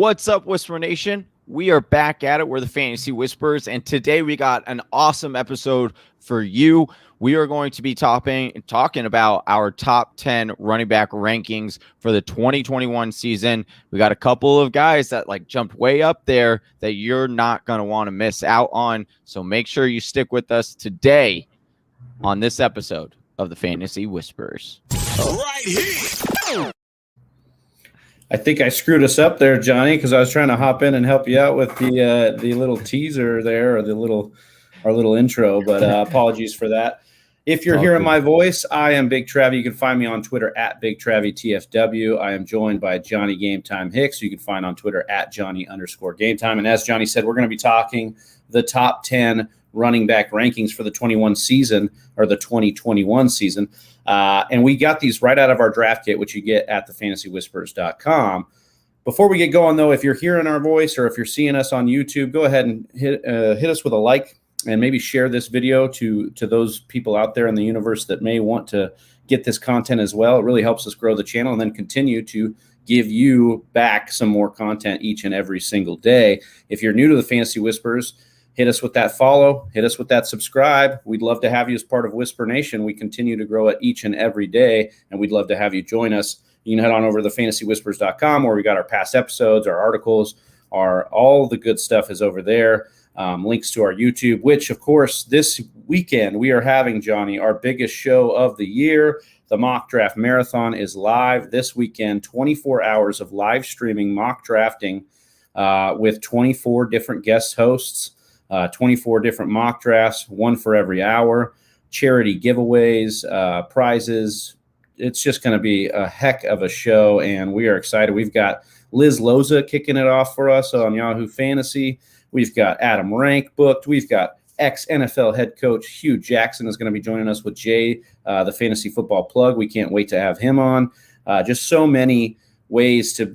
What's up, Whisper Nation? We are back at it. We're the Fantasy Whispers, and today we got an awesome episode for you. We are going to be talking about our top 10 running back rankings for the 2021 season. We got a couple of guys that jumped way up there that you're not going to want to miss out on. So make sure you stick with us today on this episode of the Fantasy Whispers. Right here. I think I screwed us up there, Johnny, because I was trying to hop in and help you out with the little teaser there, or our little intro. But apologies for that. If you're hearing my voice, I am Big Travie. You can find me on Twitter at Big Travie TFW. I am joined by Johnny Game Time Hicks. You can find on Twitter at Johnny_Game Time. And as Johnny said, we're going to be talking the top 10 running back rankings for the 21 season, or the 2021 season. And we got these right out of our draft kit, which you get at thefantasywhispers.com. Before we get going, though, if you're hearing our voice or if you're seeing us on YouTube, go ahead and hit us with a like and maybe share this video to those people out there in the universe that may want to get this content as well. It really helps us grow the channel and then continue to give you back some more content each and every single day. If you're new to the Fantasy Whispers, hit us with that follow. Hit us with that subscribe. We'd love to have you as part of Whisper Nation. We continue to grow it each and every day, and we'd love to have you join us. You can head on over to thefantasywhispers.com, where we got our past episodes, our articles, all the good stuff is over there. Links to our YouTube, which, of course, this weekend we are having, Johnny, our biggest show of the year. The Mock Draft Marathon is live this weekend, 24 hours of live streaming mock drafting with 24 different guest hosts. 24 different mock drafts, one for every hour, charity giveaways, prizes. It's just going to be a heck of a show, and we are excited. We've got Liz Loza kicking it off for us on Yahoo Fantasy. We've got Adam Rank booked. We've got ex-NFL head coach Hugh Jackson is going to be joining us with Jay, the Fantasy Football Plug. We can't wait to have him on. Just so many ways to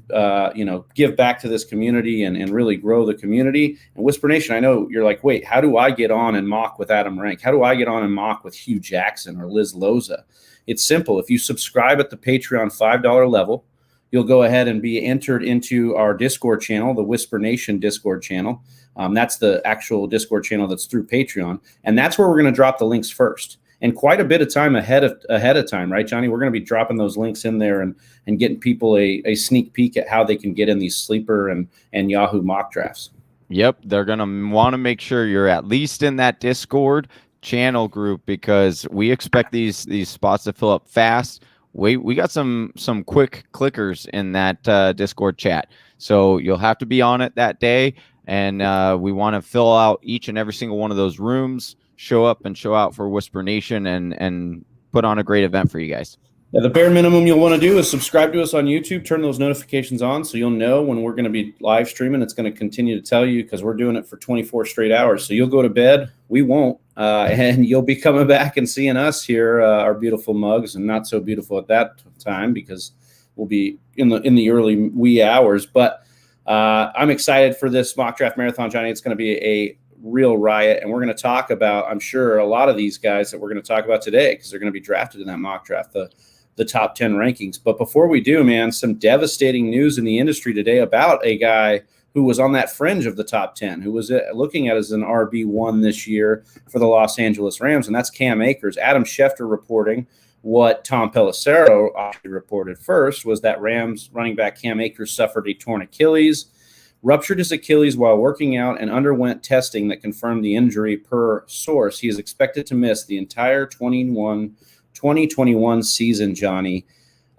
give back to this community and really grow the community. And Whisper Nation, I know you're like, wait, how do I get on and mock with Adam Rank? How do I get on and mock with Hugh Jackson or Liz Loza? It's simple. If you subscribe at the Patreon $5 level, you'll go ahead and be entered into our Discord channel, the Whisper Nation Discord channel. That's the actual Discord channel that's through Patreon. And that's where we're going to drop the links first. And quite a bit of time ahead of time, right, Johnny? We're going to be dropping those links in there and getting people a sneak peek at how they can get in these sleeper and Yahoo mock drafts. Yep, they're going to want to make sure you're at least in that Discord channel group, because we expect these spots to fill up fast. We got some quick clickers in that Discord chat, so you'll have to be on it that day, and we want to fill out each and every single one of those rooms. Show up and show out for Whisper Nation and put on a great event for you guys. Yeah, the bare minimum you'll want to do is subscribe to us on YouTube, turn those notifications on so you'll know when we're going to be live streaming. It's going to continue to tell you because we're doing it for 24 straight hours. So you'll go to bed, we won't, and you'll be coming back and seeing us here, our beautiful mugs, and not so beautiful at that time because we'll be in the early wee hours. But I'm excited for this mock draft marathon, Johnny. It's going to be a real riot, and we're going to talk about, I'm sure, a lot of these guys that we're going to talk about today because they're going to be drafted in that mock draft, the top 10 rankings. But before we do, man, some devastating news in the industry today about a guy who was on that fringe of the top 10, who was looking at as an RB1 this year for the Los Angeles Rams, and that's Cam Akers. Adam Schefter reporting what Tom Pelissero reported first was that Rams running back Cam Akers suffered a torn Achilles, ruptured his Achilles while working out, and underwent testing that confirmed the injury per source. He is expected to miss the entire 2021 season, Johnny.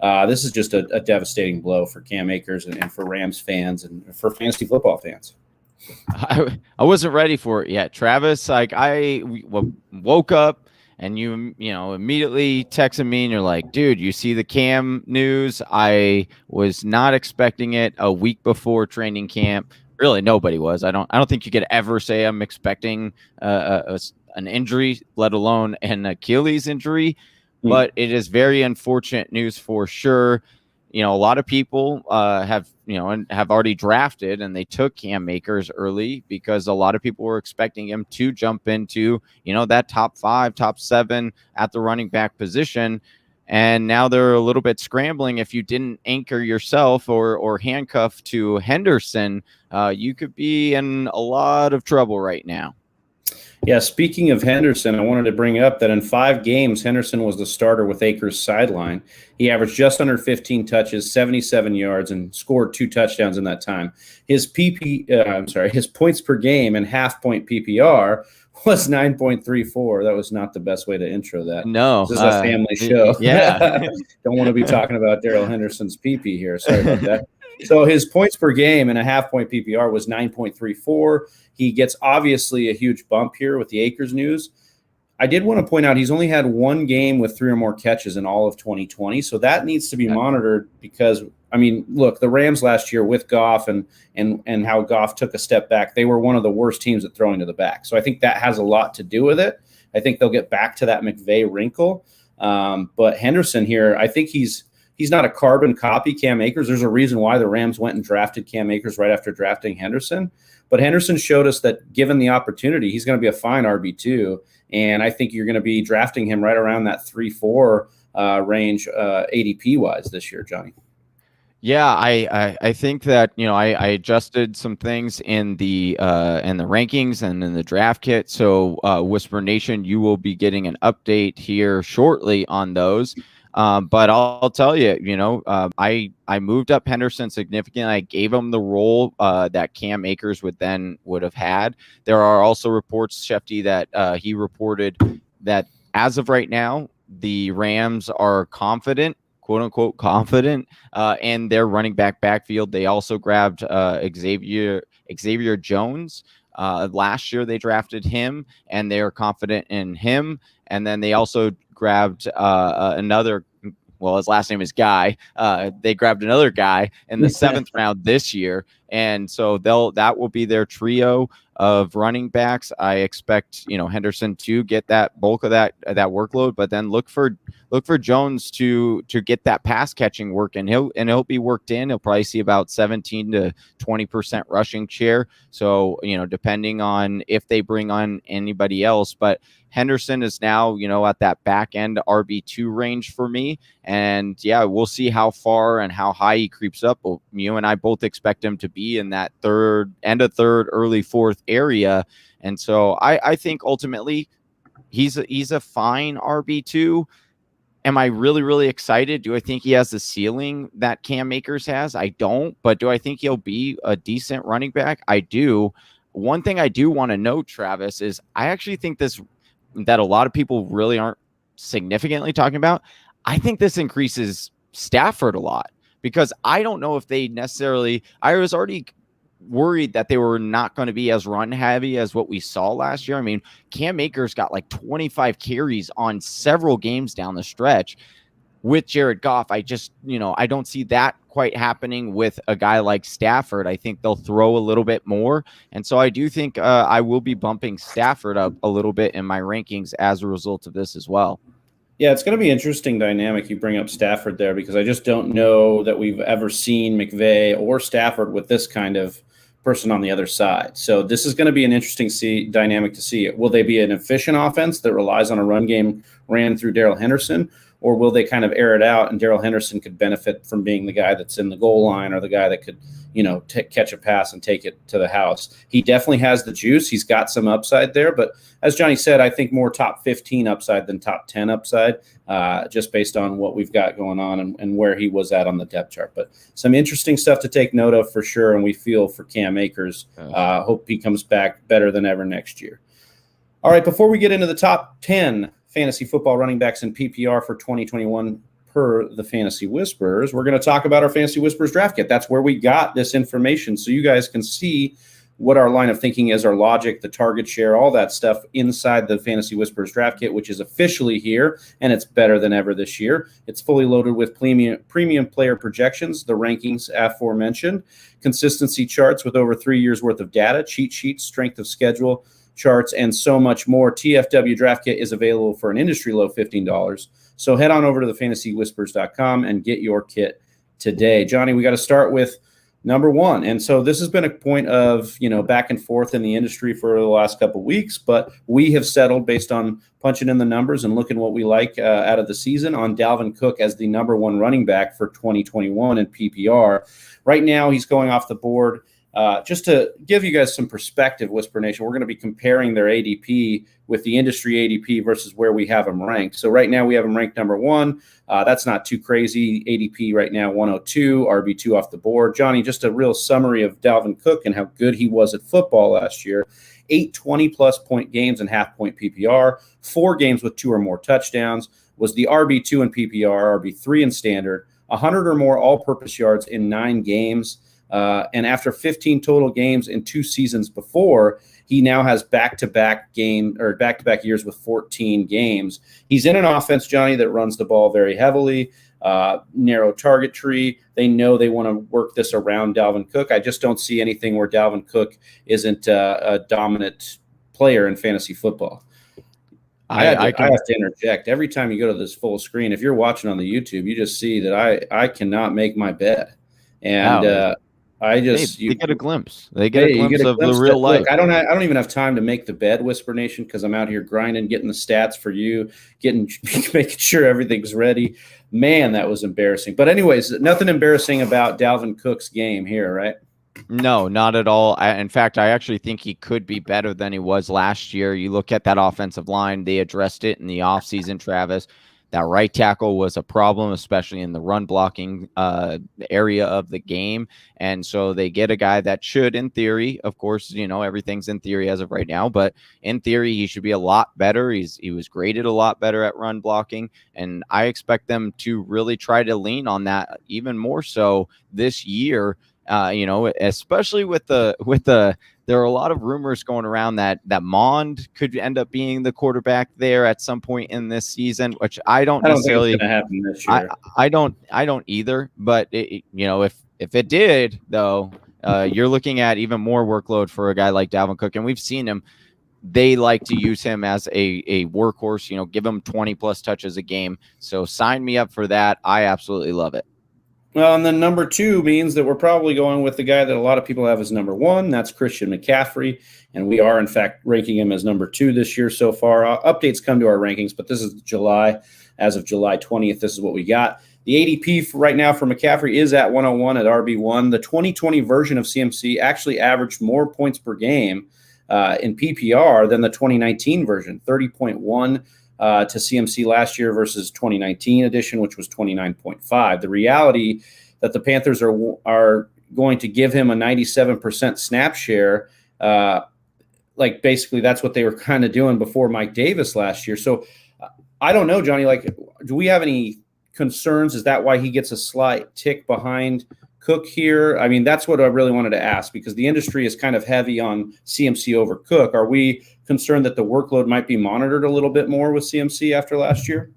This is just a devastating blow for Cam Akers and for Rams fans and for fantasy football fans. I wasn't ready for it yet, Travis. I woke up and you immediately texted me and you're like, dude, you see the Cam news? I was not expecting it a week before training camp. Really, nobody was. I don't think you could ever say I'm expecting an injury, let alone an Achilles injury. But it is very unfortunate news for sure. A lot of people have already drafted, and they took Cam Akers early because a lot of people were expecting him to jump into, that top 5, top 7 at the running back position. And now they're a little bit scrambling. If you didn't anchor yourself or handcuff to Henderson, you could be in a lot of trouble right now. Yeah, speaking of Henderson, I wanted to bring up that in 5 games, Henderson was the starter with Akers sideline. He averaged just under 15 touches, 77 yards, and scored 2 touchdowns in that time. His his points per game and half-point PPR was 9.34. That was not the best way to intro that. No, this is a family show. Yeah, don't want to be talking about Darrell Henderson's PP here. Sorry about that. So his points per game and a half-point PPR was 9.34. He gets obviously a huge bump here with the Akers news. I did want to point out he's only had 1 game with 3 or more catches in all of 2020. So that needs to be monitored because, I mean, look, the Rams last year with Goff and how Goff took a step back, they were one of the worst teams at throwing to the back. So I think that has a lot to do with it. I think they'll get back to that McVay wrinkle. But Henderson here, I think he's not a carbon copy Cam Akers. There's a reason why the Rams went and drafted Cam Akers right after drafting Henderson. But Henderson showed us that given the opportunity, he's going to be a fine RB2. And I think you're going to be drafting him right around that 3-4 range ADP-wise this year, Johnny. Yeah, I think that, I adjusted some things in the rankings and in the draft kit. So Whisper Nation, you will be getting an update here shortly on those. But I'll tell you, I moved up Henderson significantly. I gave him the role that Cam Akers would have had. There are also reports, Shefty, that he reported that as of right now, the Rams are confident, quote unquote confident, in their running back backfield. They also grabbed Xavier Jones. Last year they drafted him, and they are confident in him. And then they also grabbed another. Well, his last name is Guy. They grabbed another guy in the 7th round this year, and so that will be their trio of running backs. I expect Henderson to get that bulk of that workload, but then look for Jones to get that pass catching work, and he'll be worked in. He'll probably see about 17 to 20% rushing share. So depending on if they bring on anybody else, but Henderson is now, at that back end RB2 range for me. And yeah, we'll see how far and how high he creeps up. Well, you and I both expect him to be in that end of third, early 4th area. And so I think ultimately he's a fine RB2. Am I really, really excited? Do I think he has the ceiling that Cam Akers has? I don't. But do I think he'll be a decent running back? I do. One thing I do want to note, Travis, is I actually think that a lot of people really aren't significantly talking about. I think this increases Stafford a lot, because I don't know if they necessarily, I was already worried that they were not going to be as run heavy as what we saw last year. I mean, Cam Akers got like 25 carries on several games down the stretch with Jared Goff. I just, I don't see that quite happening with a guy like Stafford. I think they'll throw a little bit more. And so I do think I will be bumping Stafford up a little bit in my rankings as a result of this as well. Yeah, it's going to be an interesting dynamic. You bring up Stafford there, because I just don't know that we've ever seen McVay or Stafford with this kind of person on the other side. So this is going to be an interesting dynamic to see. Will they be an efficient offense that relies on a run game ran through Darrell Henderson, or will they kind of air it out and Darrell Henderson could benefit from being the guy that's in the goal line, or the guy that could, catch a pass and take it to the house? He definitely has the juice. He's got some upside there, but as Johnny said, I think more top 15 upside than top 10 upside, just based on what we've got going on and where he was at on the depth chart. But some interesting stuff to take note of for sure, and we feel for Cam Akers. Hope he comes back better than ever next year. All right, before we get into the top 10 fantasy football running backs in PPR for 2021 per the Fantasy Whispers, we're going to talk about our Fantasy Whispers draft kit. That's where we got this information, so you guys can see what our line of thinking is, our logic, the target share, all that stuff inside the Fantasy Whispers draft kit, which is officially here, and it's better than ever this year. It's fully loaded with premium player projections, the rankings aforementioned, consistency charts with over 3 years worth of data, cheat sheets, strength of schedule charts, and so much more. TFW draft kit is available for an industry low $15. So head on over to thefantasywhispers.com and get your kit today. Johnny, we got to start with Number one. And so this has been a point of, back and forth in the industry for the last couple of weeks, but we have settled based on punching in the numbers and looking what we like out of the season on Dalvin Cook as the number one running back for 2021 in PPR. Right now, he's going off the board. Just to give you guys some perspective, Whisper Nation, we're going to be comparing their ADP with the industry ADP versus where we have them ranked. So right now we have them ranked number one. That's not too crazy. ADP right now 102, RB2 off the board. Johnny, just a real summary of Dalvin Cook and how good he was at football last year. 8 20-plus point games and half-point PPR, 4 games with 2 or more touchdowns, was the RB2 in PPR, RB3 in standard, 100 or more all-purpose yards in 9 games. And after 15 total games in 2 seasons before, he now has back-to-back years with 14 games. He's in an offense, Johnny, that runs the ball very heavily, narrow target tree. They know they want to work this around Dalvin Cook. I just don't see anything where Dalvin Cook isn't a dominant player in fantasy football. I have to interject. Every time you go to this full screen, if you're watching on the YouTube, you just see that I cannot make my bed. And they get a glimpse. They get a glimpse of the real life. Look, I don't even have time to make the bed, Whisper Nation, because I'm out here grinding, getting the stats for you, making sure everything's ready. Man, that was embarrassing. But anyways, nothing embarrassing about Dalvin Cook's game here, right? No, not at all. In fact, I actually think he could be better than he was last year. You look at that offensive line, they addressed it in the offseason, Travis. That right tackle was a problem, especially in the run blocking area of the game. And so they get a guy that should, in theory, of course, everything's in theory as of right now, but in theory, he should be a lot better. He was graded a lot better at run blocking. And I expect them to really try to lean on that even more so this year. Especially with the there are a lot of rumors going around that Mond could end up being the quarterback there at some point in this season, which I don't necessarily think it's going to happen this year. I don't either. But if it did though, you're looking at even more workload for a guy like Dalvin Cook, and we've seen him. They like to use him as a workhorse. Give him 20 plus touches a game. So sign me up for that. I absolutely love it. Well, and then number 2 means that we're probably going with the guy that a lot of people have as number 1. That's Christian McCaffrey. And we are, in fact, ranking him as number 2 this year so far. Updates come to our rankings, but this is July. As of July 20th, this is what we got. The ADP right now for McCaffrey is at 101 at RB1. The 2020 version of CMC actually averaged more points per game in PPR than the 2019 version, 30.1 to CMC last year versus 2019 edition, which was 29.5. The reality that the Panthers are going to give him a 97% snap share, basically that's what they were kind of doing before Mike Davis last year. So I don't know, Johnny, do we have any concerns? Is that why he gets a slight tick behind Cook here? I mean, that's what I really wanted to ask, because the industry is kind of heavy on CMC over Cook. Are we concerned that the workload might be monitored a little bit more with CMC after last year?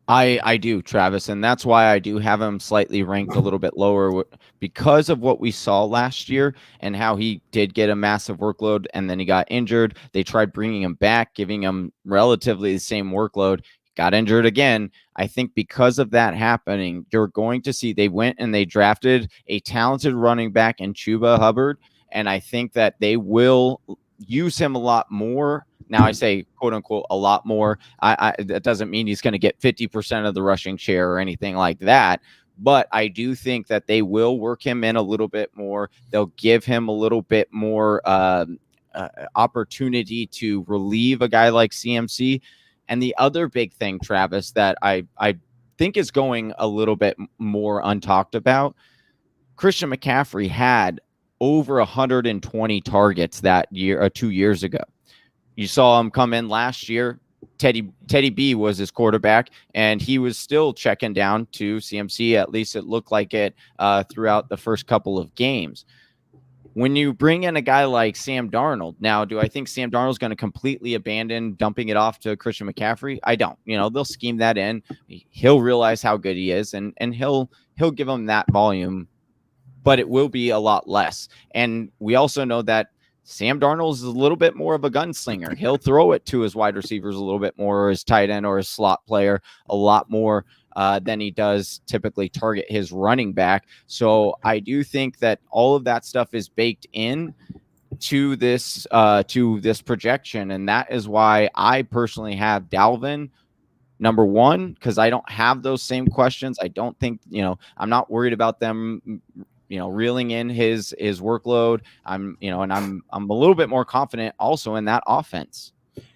I do, Travis, and that's why I do have him slightly ranked a little bit lower because of what we saw last year and how he did get a massive workload and then he got injured. They tried bringing him back, giving him relatively the same workload. Got injured again. I think because of that happening, you're going to see they went and they drafted a talented running back in Chuba Hubbard, and I think that they will use him a lot more. Now I say quote unquote a lot more. That doesn't mean he's going to get 50% of the rushing share or anything like that. But I do think that they will work him in a little bit more. They'll give him a little bit more opportunity to relieve a guy like CMC. And the other big thing, Travis, that I think is going a little bit more untalked about, Christian McCaffrey had over 120 targets that year, 2 years ago. You saw him come in last year. Teddy B was his quarterback, and he was still checking down to CMC. At least it looked like it throughout the first couple of games. When you bring in a guy like Sam Darnold, now, do I think Sam Darnold's going to completely abandon dumping it off to Christian McCaffrey? I don't. They'll scheme that in. He'll realize how good he is, and he'll give him that volume, but it will be a lot less. And we also know that Sam Darnold is a little bit more of a gunslinger. He'll throw it to his wide receivers a little bit more, or his tight end or his slot player a lot more. than he does typically target his running back. So I do think that all of that stuff is baked in to this projection, and that is why I personally have Dalvin number one, because I don't have those same questions. I don't think, I'm not worried about them, reeling in his workload. I'm a little bit more confident also in that offense.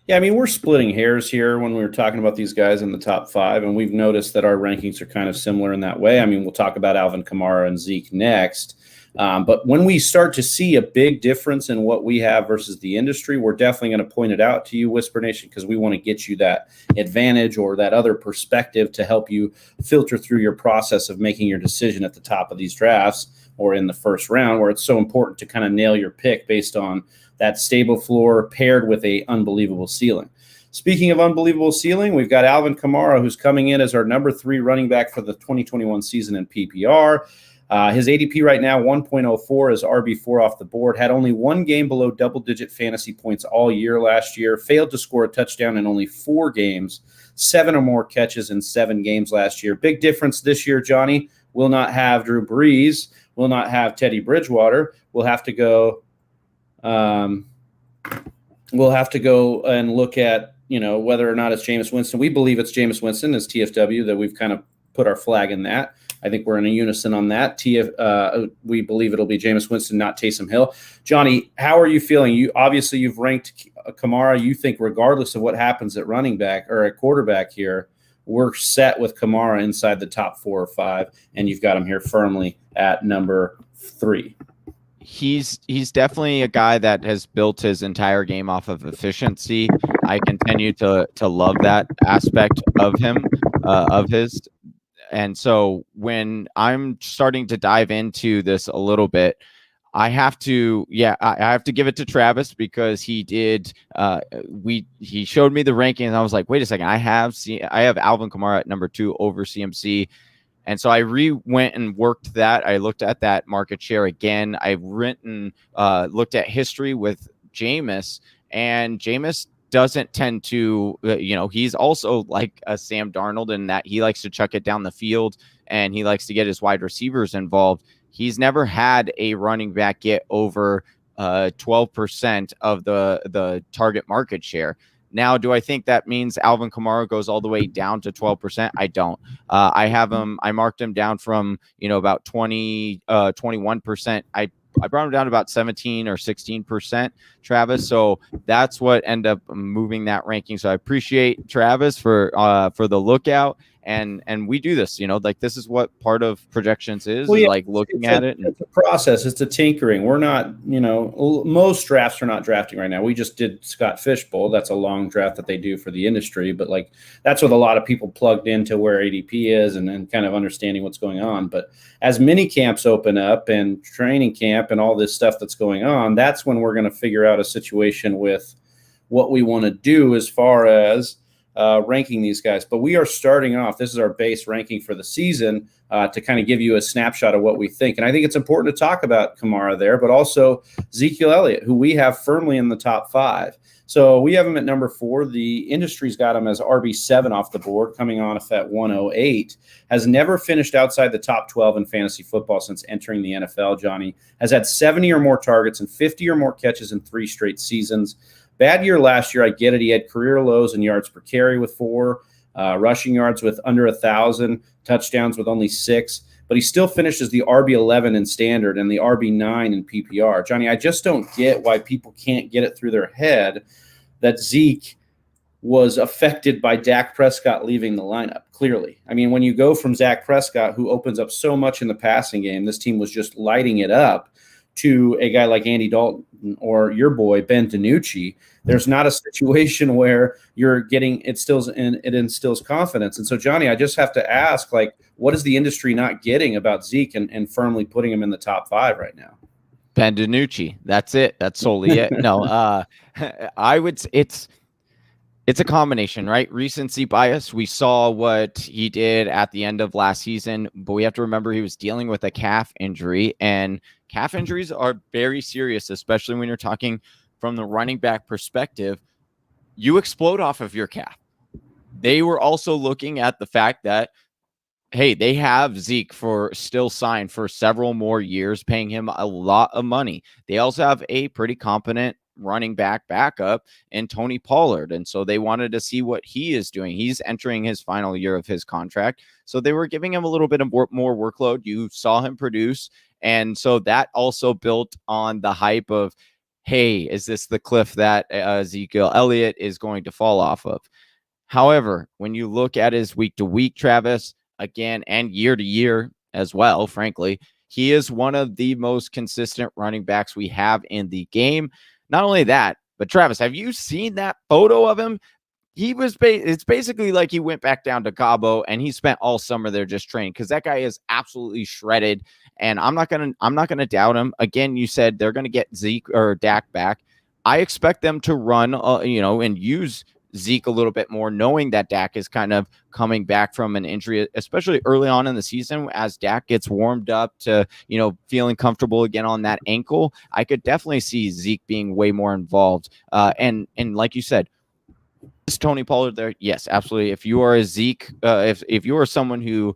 Yeah, I mean, we're splitting hairs here when we were talking about these guys in the top 5, and we've noticed that our rankings are kind of similar in that way. I mean, we'll talk about Alvin Kamara and Zeke next. But when we start to see a big difference in what we have versus the industry, we're definitely going to point it out to you, Whisper Nation, because we want to get you that advantage or that other perspective to help you filter through your process of making your decision at the top of these drafts or in the first round, where it's so important to kind of nail your pick based on that stable floor paired with a unbelievable ceiling. Speaking of unbelievable ceiling, we've got Alvin Kamara, who's coming in as our number 3 running back for the 2021 season in PPR. His ADP right now, 1.04, is RB4 off the board. Had only one game below double-digit fantasy points all year last year. Failed to score a touchdown in only 4 games. 7 or more catches in 7 games last year. Big difference this year, Johnny. Will not have Drew Brees. Will not have Teddy Bridgewater. We'll have to go and look at, whether or not it's Jameis Winston. We believe it's Jameis Winston as TFW, that we've kind of put our flag in that. I think we're in a unison on that. We believe it'll be Jameis Winston, not Taysom Hill. Johnny, how are you feeling? You've ranked Kamara. You think regardless of what happens at running back or at quarterback here, we're set with Kamara inside the top 4 or 5, and you've got him here firmly at number 3. He's definitely a guy that has built his entire game off of efficiency. I continue to love that aspect of him, of his. And so when I'm starting to dive into this a little bit, I have to give it to Travis, because he did. He showed me the ranking, and I was like, wait a second, I have Alvin Kamara at number 2 over CMC. And so I went and worked that. I looked at that market share again. I've looked at history with Jameis, and Jameis doesn't tend to, he's also like a Sam Darnold in that he likes to chuck it down the field and he likes to get his wide receivers involved. He's never had a running back get over 12% of the target market share. Now, do I think that means Alvin Kamara goes all the way down to 12%? I don't. I marked him down from, about 21%. I brought him down to about 17 or 16%, Travis. So that's what ended up moving that ranking. So I appreciate Travis for the lookout. And we do this, this is what part of projections is, like looking at it. It's a process. It's a tinkering. We're not, most drafts are not drafting right now. We just did Scott Fishbowl. That's a long draft that they do for the industry. But that's with a lot of people plugged into where ADP is and kind of understanding what's going on. But as mini camps open up and training camp and all this stuff that's going on, that's when we're going to figure out a situation with what we want to do as far as ranking these guys. But we are starting off, this is our base ranking for the season, to kind of give you a snapshot of what we think. And I think it's important to talk about Kamara there, but also Ezekiel Elliott, who we have firmly in the top 5. So we have him at number 4. The industry's got him as RB7 off the board, coming on at 108. Has never finished outside the top 12 in fantasy football since entering the NFL, Johnny. Has had 70 or more targets and 50 or more catches in 3 straight seasons. Bad year last year, I get it. He had career lows in yards per carry with 4, rushing yards with under 1,000, touchdowns with only 6. But he still finishes the RB11 in standard and the RB9 in PPR. Johnny, I just don't get why people can't get it through their head that Zeke was affected by Dak Prescott leaving the lineup, clearly. I mean, when you go from Dak Prescott, who opens up so much in the passing game, this team was just lighting it up, to a guy like Andy Dalton or your boy Ben DiNucci, there's not a situation where you're getting it instills confidence. And so, Johnny, I just have to ask, what is the industry not getting about Zeke and firmly putting him in the top 5 right now? Ben DiNucci. That's it. That's solely it. No, I would. It's a combination, right? Recency bias. We saw what he did at the end of last season, but we have to remember he was dealing with a calf injury, and calf injuries are very serious, especially when you're talking from the running back perspective. You explode off of your calf. They were also looking at the fact that Hey, they have Zeke for still signed for several more years, paying him a lot of money. They also have a pretty competent running back backup in Tony Pollard. And so they wanted to see what he is doing. He's entering his final year of his contract. So they were giving him a little bit of more workload. You saw him produce. And so that also built on the hype of, hey, is this the cliff that Ezekiel Elliott is going to fall off of? However, when you look at his week to week, Travis, again, and year to year as well, frankly, he is one of the most consistent running backs we have in the game. Not only that, but Travis, have you seen that photo of him? It's basically like he went back down to Cabo and he spent all summer there just training, because that guy is absolutely shredded. And I'm not gonna doubt him. Again, you said they're gonna get Zeke or Dak back. I expect them to run, and use Zeke a little bit more, knowing that Dak is kind of coming back from an injury, especially early on in the season. As Dak gets warmed up to, feeling comfortable again on that ankle, I could definitely see Zeke being way more involved. And like you said, is Tony Pollard there? Yes, absolutely. If you are a Zeke, if you are someone who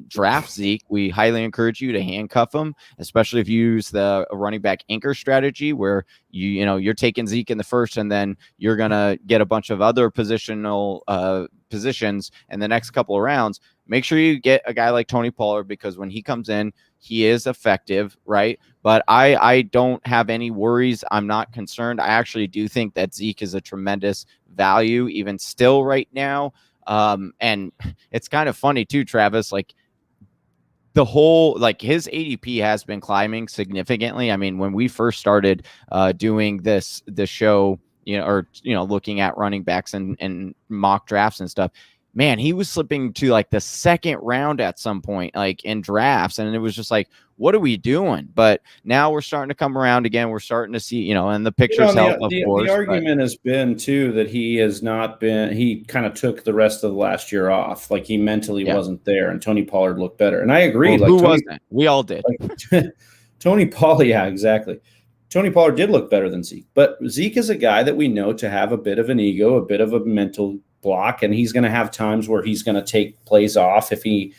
drafts Zeke, we highly encourage you to handcuff him, especially if you use the running back anchor strategy, where you're taking Zeke in the first, and then you're gonna get a bunch of other positional positions in the next couple of rounds. Make sure you get a guy like Tony Pollard, because when he comes in, he is effective, right? But I don't have any worries. I'm not concerned. I actually do think that Zeke is a tremendous value even still right now. And it's kind of funny too, Travis, like the whole, like, his ADP has been climbing significantly. I mean, when we first started doing the show, looking at running backs and mock drafts and stuff, man, he was slipping to like the second round at some point, like in drafts. And it was just like, what are we doing? But now we're starting to come around again. We're starting to see, and the pictures help, of course. The argument has been too that he kind of took the rest of the last year off. Like, he mentally wasn't there, and Tony Pollard looked better. And I agree. Well, who wasn't? We all did. Tony Pollard, yeah, exactly. Tony Pollard did look better than Zeke, but Zeke is a guy that we know to have a bit of an ego, a bit of a mental block, and he's going to have times where he's going to take plays off if he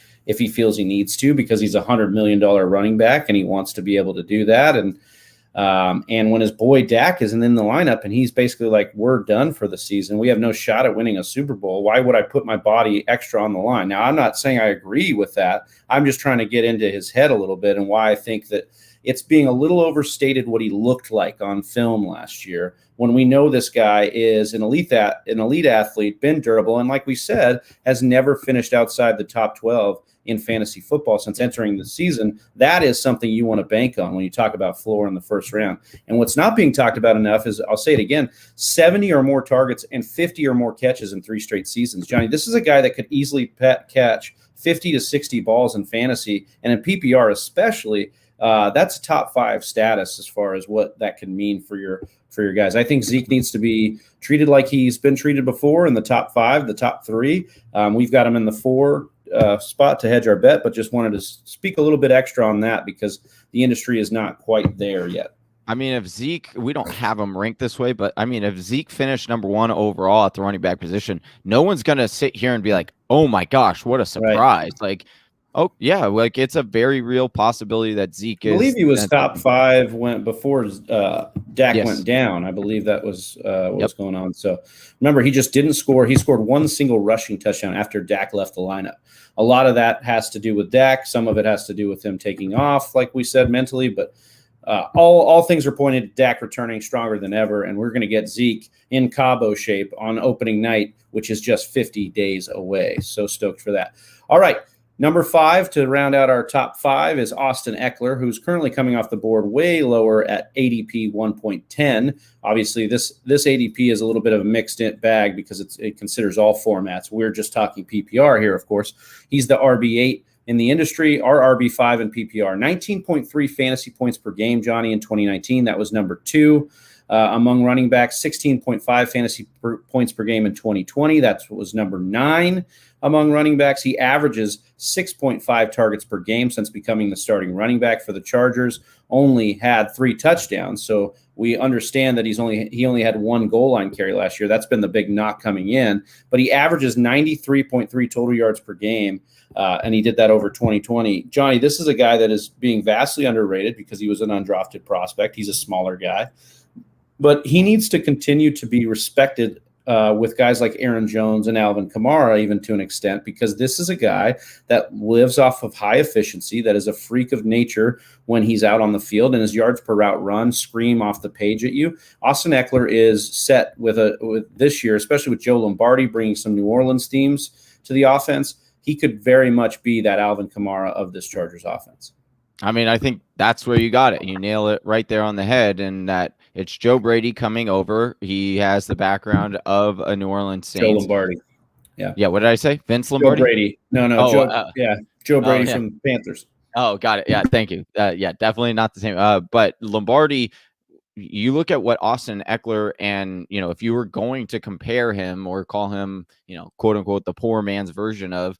feels he needs to, because he's $100 million running back and he wants to be able to do that. And when his boy Dak isn't in the lineup and he's basically like, we're done for the season, we have no shot at winning a Super Bowl, why would I put my body extra on the line? Now, I'm not saying I agree with that. I'm just trying to get into his head a little bit, and why I think that it's being a little overstated what he looked like on film last year, when we know this guy is an elite athlete, been durable, and like we said, has never finished outside the top 12 in fantasy football since entering the season. That is something you want to bank on when you talk about floor in the first round. And what's not being talked about enough is, I'll say it again, 70 or more targets and 50 or more catches in 3 straight seasons. Johnny, this is a guy that could easily catch 50 to 60 balls in fantasy, and in PPR especially. That's a top 5 status as far as what that can mean for your guys. I think Zeke needs to be treated like he's been treated before, in the top 5, the top 3. We've got him in the 4 spot to hedge our bet, but just wanted to speak a little bit extra on that because the industry is not quite there yet. I mean, if Zeke, we don't have him ranked this way, but I mean, if Zeke finished number 1 overall at the running back position, no one's going to sit here and be like, oh my gosh, what a surprise. Right. Like, oh yeah, like it's a very real possibility that Zeke is. I believe he was top 5 before Dak went down. I believe that was what was going on. So remember, he just didn't score. He scored 1 single rushing touchdown after Dak left the lineup. A lot of that has to do with Dak. Some of it has to do with him taking off, like we said, mentally. But all things are pointed to Dak returning stronger than ever, and we're going to get Zeke in Cabo shape on opening night, which is just 50 days away. So stoked for that. All right. Number 5 to round out our top 5 is Austin Eckler, who's currently coming off the board way lower at ADP 1.10. Obviously, this ADP is a little bit of a mixed bag because it considers all formats. We're just talking PPR here, of course. He's the RB8 in the industry, our RB5 in PPR. 19.3 fantasy points per game, Johnny, in 2019. That was number 2. Among running backs, 16.5 fantasy points per game in 2020. That was number 9 among running backs. He averages 6.5 targets per game since becoming the starting running back for the Chargers. only had 3 touchdowns. So we understand that he only had 1 goal line carry last year. That's been the big knock coming in. But he averages 93.3 total yards per game, and he did that over 2020. Johnny, this is a guy that is being vastly underrated because he was an undrafted prospect. He's a smaller guy. But he needs to continue to be respected with guys like Aaron Jones and Alvin Kamara, even to an extent, because this is a guy that lives off of high efficiency, that is a freak of nature when he's out on the field, and his yards per route run scream off the page at you. Austin Eckler is set with this year, especially with Joe Lombardi bringing some New Orleans themes to the offense. He could very much be that Alvin Kamara of this Chargers offense. I mean, I think that's where you got it. You nail it right there on the head, and that it's Joe Brady coming over. He has the background of a New Orleans Saints. Joe Lombardi. Yeah. Yeah. What did I say? Vince Lombardi? Joe Brady. No. Oh, Joe Brady from the Panthers. Oh, got it. Yeah. Thank you. Yeah, definitely not the same. But Lombardi, you look at what Austin Eckler, and, if you were going to compare him or call him, quote unquote, the poor man's version of,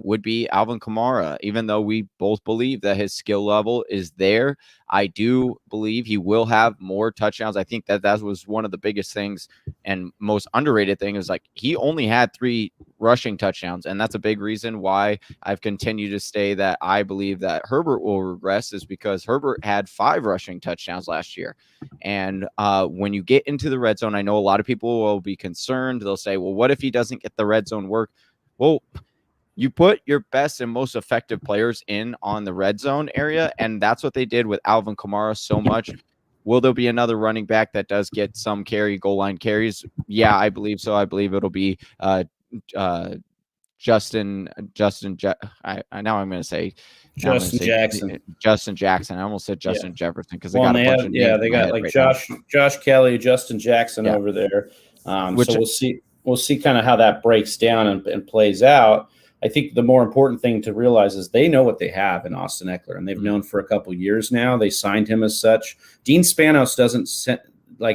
would be Alvin Kamara. Even though we both believe that his skill level is there, I do believe he will have more touchdowns. I think that was one of the biggest things and most underrated thing, is like he only had 3 rushing touchdowns. And that's a big reason why I've continued to say that I believe that Herbert will regress, is because Herbert had 5 rushing touchdowns last year. And when you get into the red zone, I know a lot of people will be concerned. They'll say, well, what if he doesn't get the red zone work? Well, you put your best and most effective players in on the red zone area, and that's what they did with Alvin Kamara so much. Will there be another running back that does get some goal line carries? Yeah, I believe so. I believe it'll be Justin Jackson. I almost said Justin Jefferson because they got a bunch of names. They got like Josh Kelly, Justin Jackson over there. So we'll see kind of how that breaks down and plays out. I think the more important thing to realize is they know what they have in Austin Eckler, and they've known for a couple years now. They signed him as such. Dean Spanos doesn't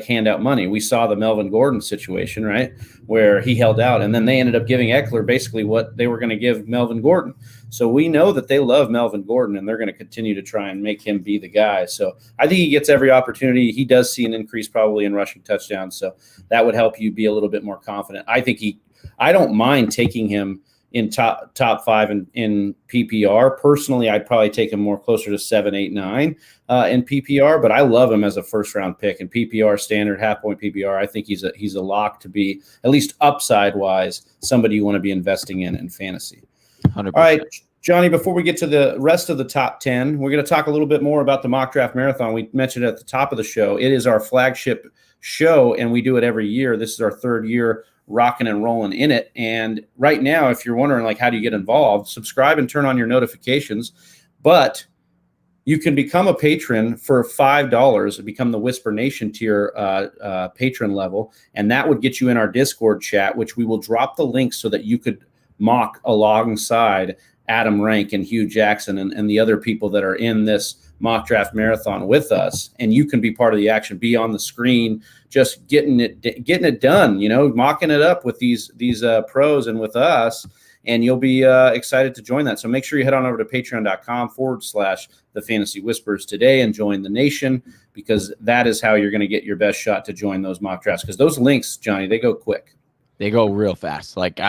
hand out money. We saw the Melvin Gordon situation, right, where he held out, and then they ended up giving Eckler basically what they were going to give Melvin Gordon. So we know that they love Melvin Gordon, and they're going to continue to try and make him be the guy. So I think he gets every opportunity. He does see an increase probably in rushing touchdowns, so that would help you be a little bit more confident. I don't mind taking him in top 5 in PPR. Personally, I'd probably take him more closer to 7, 8, 9 in PPR, but I love him as a first-round pick in PPR standard, half-point PPR. I think he's a lock to be, at least upside-wise, somebody you want to be investing in fantasy. 100%. All right, Johnny, before we get to the rest of the top 10, we're going to talk a little bit more about the Mock Draft Marathon. We mentioned it at the top of the show. It is our flagship show, and we do it every year. This is our 3rd year rocking and rolling in it. And right now, if you're wondering, like, how do you get involved, subscribe and turn on your notifications. But you can become a patron for $5 and become the Whisper Nation tier patron level. And that would get you in our Discord chat, which we will drop the link so that you could mock alongside Adam Rank and Hugh Jackson and the other people that are in this mock draft marathon with us, and you can be part of the action, be on the screen, just getting it done, mocking it up with these pros and with us, and you'll be excited to join that. So make sure you head on over to patreon.com/the Fantasy Whispers today and join the nation, because that is how you're going to get your best shot to join those mock drafts, because those links, Johnny, they go quick. They go real fast. Like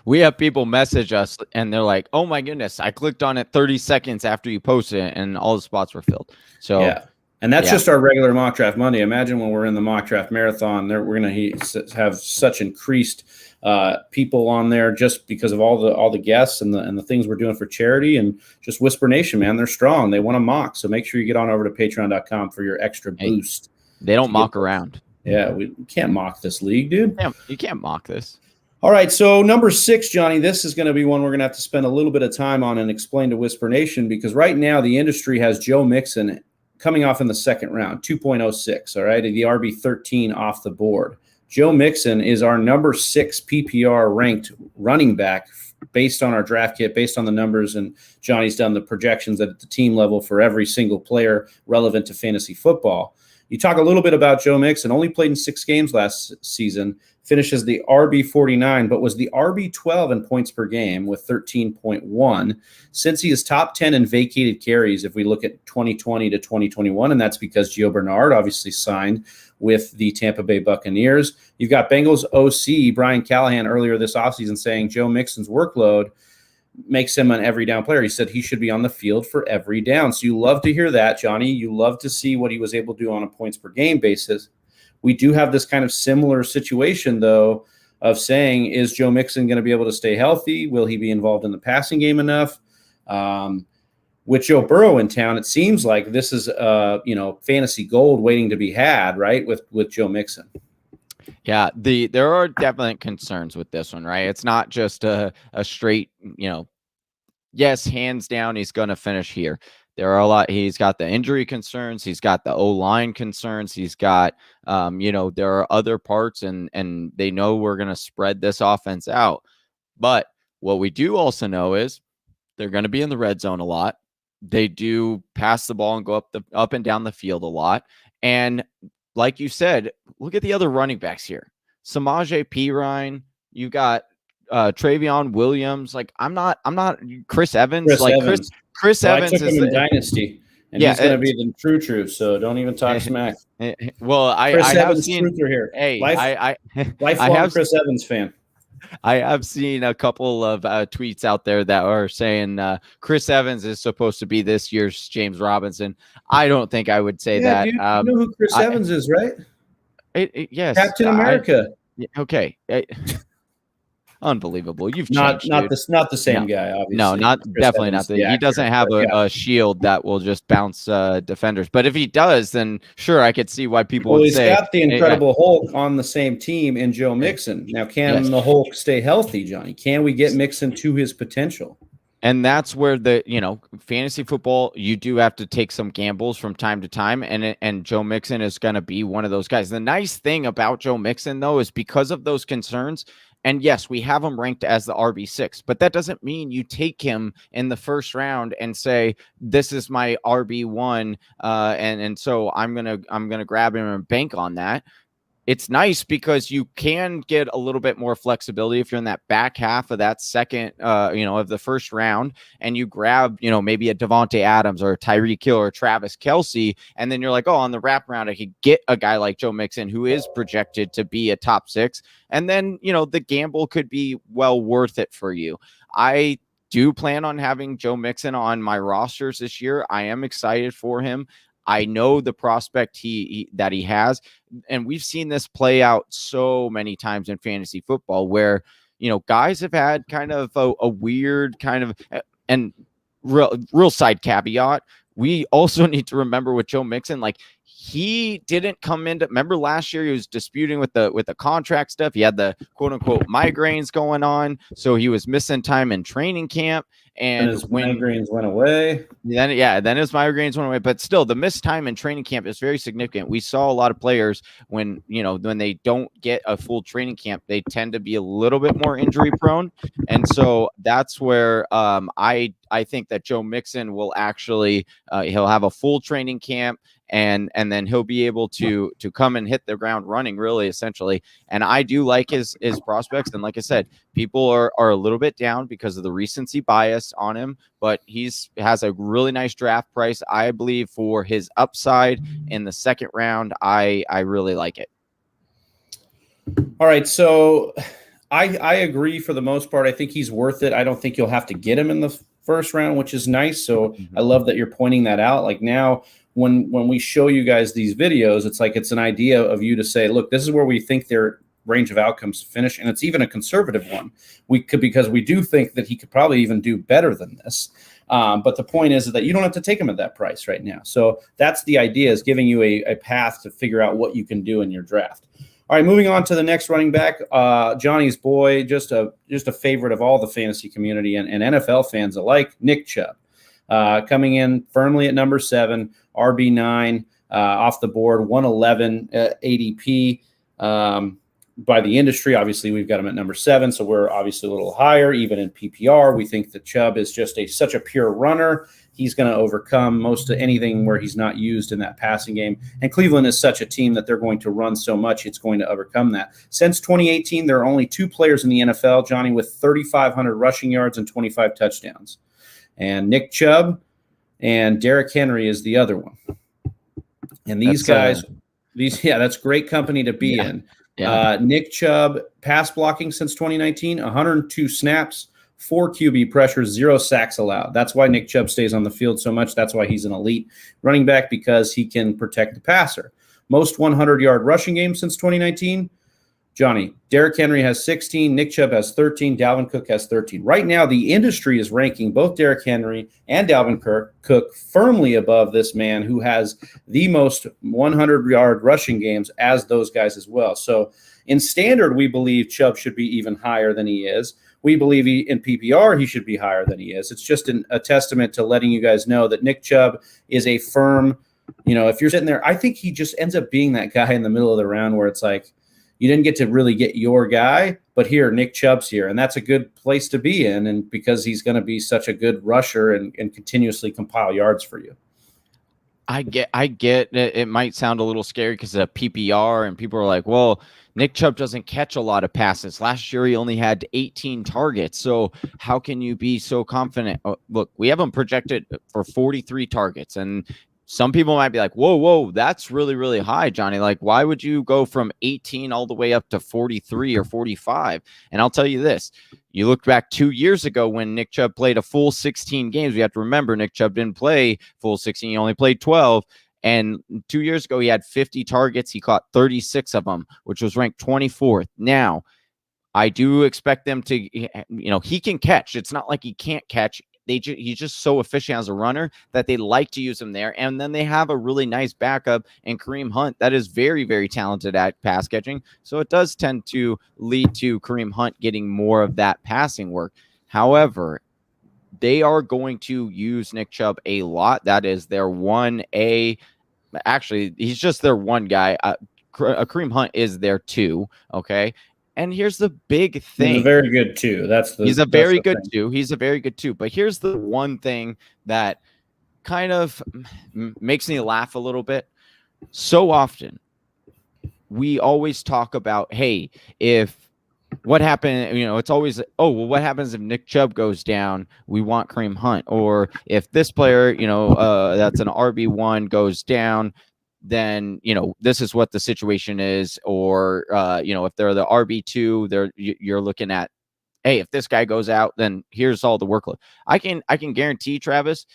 we have people message us and they're like, "Oh my goodness, I clicked on it 30 seconds after you posted it and all the spots were filled." So yeah. And that's just our regular mock draft Monday. Imagine when we're in the mock draft marathon, we're going to have such increased people on there just because of all the guests and the things we're doing for charity, and just Whisper Nation, man. They're strong. They want to mock. So make sure you get on over to patreon.com for your extra boost. They don't mock around. Yeah, we can't mock this league, dude. You can't mock this. All right, so number 6, Johnny, this is going to be one we're going to have to spend a little bit of time on and explain to Whisper Nation, because right now the industry has Joe Mixon coming off in the 2nd round, 2.06, all right, the RB13 off the board. Joe Mixon is our number 6 PPR ranked running back based on our draft kit, based on the numbers, and Johnny's done the projections at the team level for every single player relevant to fantasy football. You talk a little bit about Joe Mixon, only played in 6 games last season, finishes the RB49, but was the RB12 in points per game with 13.1. Since he is top 10 in vacated carries, if we look at 2020 to 2021, and that's because Gio Bernard obviously signed with the Tampa Bay Buccaneers. You've got Bengals OC Brian Callahan earlier this offseason saying Joe Mixon's workload makes him an every down player. He said he should be on the field for every down. So you love to hear that, Johnny. You love to see what he was able to do on a points per game basis. We do have this kind of similar situation, though, of saying, is Joe Mixon going to be able to stay healthy? Will he be involved in the passing game enough? With Joe Burrow in town, it seems like this is, fantasy gold waiting to be had, right, with Joe Mixon. Yeah, there are definite concerns with this one, right? It's not just a straight, yes, hands down, he's going to finish here. There are a lot. He's got the injury concerns. He's got the O-line concerns. He's got, there are other parts, and they know we're going to spread this offense out. But what we do also know is they're going to be in the red zone a lot. They do pass the ball and go up and down the field a lot. And like you said, look at the other running backs here. Samaje Perine, you got Travion Williams. Like I'm not Chris Evans. Chris Evans I took him in Dynasty, and he's going to be the true. So don't even talk smack. Well, I have seen here. Hey, lifelong Chris Evans fan. I have seen a couple of tweets out there that are saying Chris Evans is supposed to be this year's James Robinson. I don't think I would say that. Dude, you know who Chris Evans is, right? Yes, Captain America. Okay. Unbelievable. You've not changed, the same guy, obviously. No, definitely not. He doesn't have a shield that will just bounce defenders. But if he does, then sure, I could see why people would say. He's got the Incredible Hulk on the same team in Joe Mixon. Now, can the Hulk stay healthy, Johnny? Can we get Mixon to his potential? And that's where fantasy football, you do have to take some gambles from time to time. And Joe Mixon is going to be one of those guys. The nice thing about Joe Mixon, though, is because of those concerns. And yes, we have him ranked as the RB6, but that doesn't mean you take him in the first round and say, this is my RB1. And so I'm going to grab him and bank on that. It's nice because you can get a little bit more flexibility if you're in that back half of that second, of the first round, and you grab, maybe a Devontae Adams or a Tyreek Hill or Travis Kelce, and then you're like, oh, on the wraparound, I could get a guy like Joe Mixon who is projected to be a top 6, and then the gamble could be well worth it for you. I do plan on having Joe Mixon on my rosters this year. I am excited for him. I know the prospect that he has, and we've seen this play out so many times in fantasy football where, guys have had kind of a weird kind of, and real side caveat. We also need to remember with Joe Mixon, like he didn't come into, remember last year he was disputing with the contract stuff. He had the quote unquote migraines going on. So he was missing time in training camp. And his migraines went away. Then his migraines went away. But still, the missed time in training camp is very significant. We saw a lot of players when they don't get a full training camp, they tend to be a little bit more injury prone. And so that's where I think that Joe Mixon will actually he'll have a full training camp. And then he'll be able to come and hit the ground running, really, essentially. And I do like his prospects. And like I said, people are a little bit down because of the recency bias on him, but has a really nice draft price, I believe, for his upside in the second round. I really like it. All right, so I agree for the most part. I think he's worth it. I don't think you'll have to get him in the first round, which is nice. So I love that you're pointing that out. Like now, when we show you guys these videos, it's like it's an idea of you to say, look, this is where we think their range of outcomes finish, and it's even a conservative one. Because we do think that he could probably even do better than this. But the point is that you don't have to take him at that price right now. So that's the idea, is giving you a path to figure out what you can do in your draft. All right, moving on to the next running back, Johnny's boy, just a favorite of all the fantasy community and NFL fans alike, Nick Chubb. Coming in firmly at number 7, RB9 off the board, 111 ADP by the industry. Obviously, we've got him at number 7, so we're obviously a little higher. Even in PPR, we think that Chubb is just such a pure runner he's going to overcome most of anything where he's not used in that passing game. And Cleveland is such a team that they're going to run so much, it's going to overcome that. Since 2018, there are only 2 players in the NFL, Johnny, with 3,500 rushing yards and 25 touchdowns. And Nick Chubb and Derrick Henry is the other one. And these guys, that's great company to be in. Yeah. Nick Chubb, pass blocking since 2019, 102 snaps, 4 QB pressures, 0 sacks allowed. That's why Nick Chubb stays on the field so much. That's why he's an elite running back, because he can protect the passer. Most 100-yard rushing games since 2019, Johnny, Derrick Henry has 16, Nick Chubb has 13, Dalvin Cook has 13. Right now, the industry is ranking both Derrick Henry and Dalvin Cook firmly above this man who has the most 100-yard rushing games as those guys as well. So in standard, we believe Chubb should be even higher than he is. We believe in PPR, he should be higher than he is. It's just a testament to letting you guys know that Nick Chubb is a firm, if you're sitting there, I think he just ends up being that guy in the middle of the round where it's like, you didn't get to really get your guy, but here, Nick Chubb's here, and that's a good place to be in, and because he's going to be such a good rusher and continuously compile yards for you. I get it might sound a little scary because of PPR, and people are like, well, Nick Chubb doesn't catch a lot of passes. Last year, he only had 18 targets, so how can you be so confident? Oh, look, we have him projected for 43 targets, and some people might be like, whoa, that's really, really high, Johnny. Like, why would you go from 18 all the way up to 43 or 45? And I'll tell you this. You look back 2 years ago when Nick Chubb played a full 16 games. We have to remember Nick Chubb didn't play full 16. He only played 12. And 2 years ago, he had 50 targets. He caught 36 of them, which was ranked 24th. Now, I do expect them to, he can catch. It's not like he can't catch. He's just so efficient as a runner that they like to use him there. And then they have a really nice backup in Kareem Hunt that is very, very talented at pass catching. So it does tend to lead to Kareem Hunt getting more of that passing work. However, they are going to use Nick Chubb a lot. That is their 1A. Actually, he's just their one guy. Kareem Hunt is their 2. Okay. And here's the big thing. He's a very good 2. He's a very good 2. He's a very good 2. But here's the one thing that kind of makes me laugh a little bit. So often, we always talk about, hey, what happened, it's always, what happens if Nick Chubb goes down? We want Kareem Hunt. Or if this player, that's an RB1 goes down, then, this is what the situation is. Or, if they're the RB2, you're looking at, hey, if this guy goes out, then here's all the workload. I can guarantee, Travis,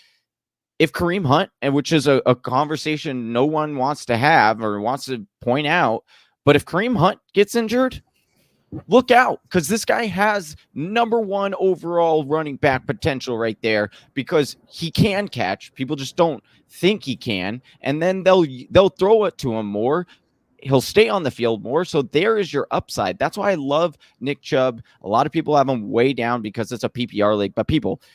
if Kareem Hunt, and which is a conversation no one wants to have or wants to point out, but if Kareem Hunt gets injured, look out, because this guy has #1 overall running back potential right there, because he can catch. People just don't think he can, and then they'll throw it to him more. He'll stay on the field more. So there is your upside. That's why I love Nick Chubb. A lot of people have him way down because it's a PPR league, but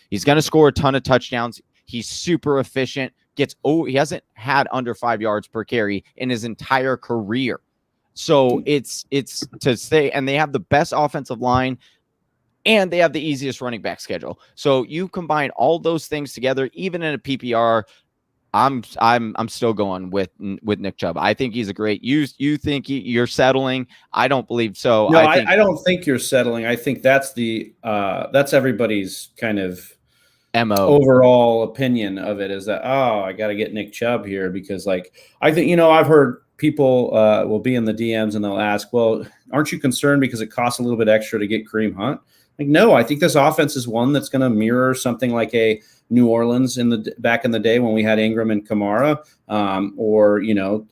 he's going to score a ton of touchdowns. He's super efficient. He hasn't had under 5 yards per carry in his entire career. So it's to say, and they have the best offensive line, and they have the easiest running back schedule. So you combine all those things together, even in a PPR, I'm still going with Nick Chubb. I think he's a great. You think you're settling? I don't believe so. No, I don't think you're settling. I think that's that's everybody's kind of MO overall opinion of it, is that, I got to get Nick Chubb here because, like, I think, I've heard people will be in the DMs and they'll ask, well, aren't you concerned because it costs a little bit extra to get Kareem Hunt? Like, no, I think this offense is one that's going to mirror something like a New Orleans back in the day when we had Ingram and Kamara, or,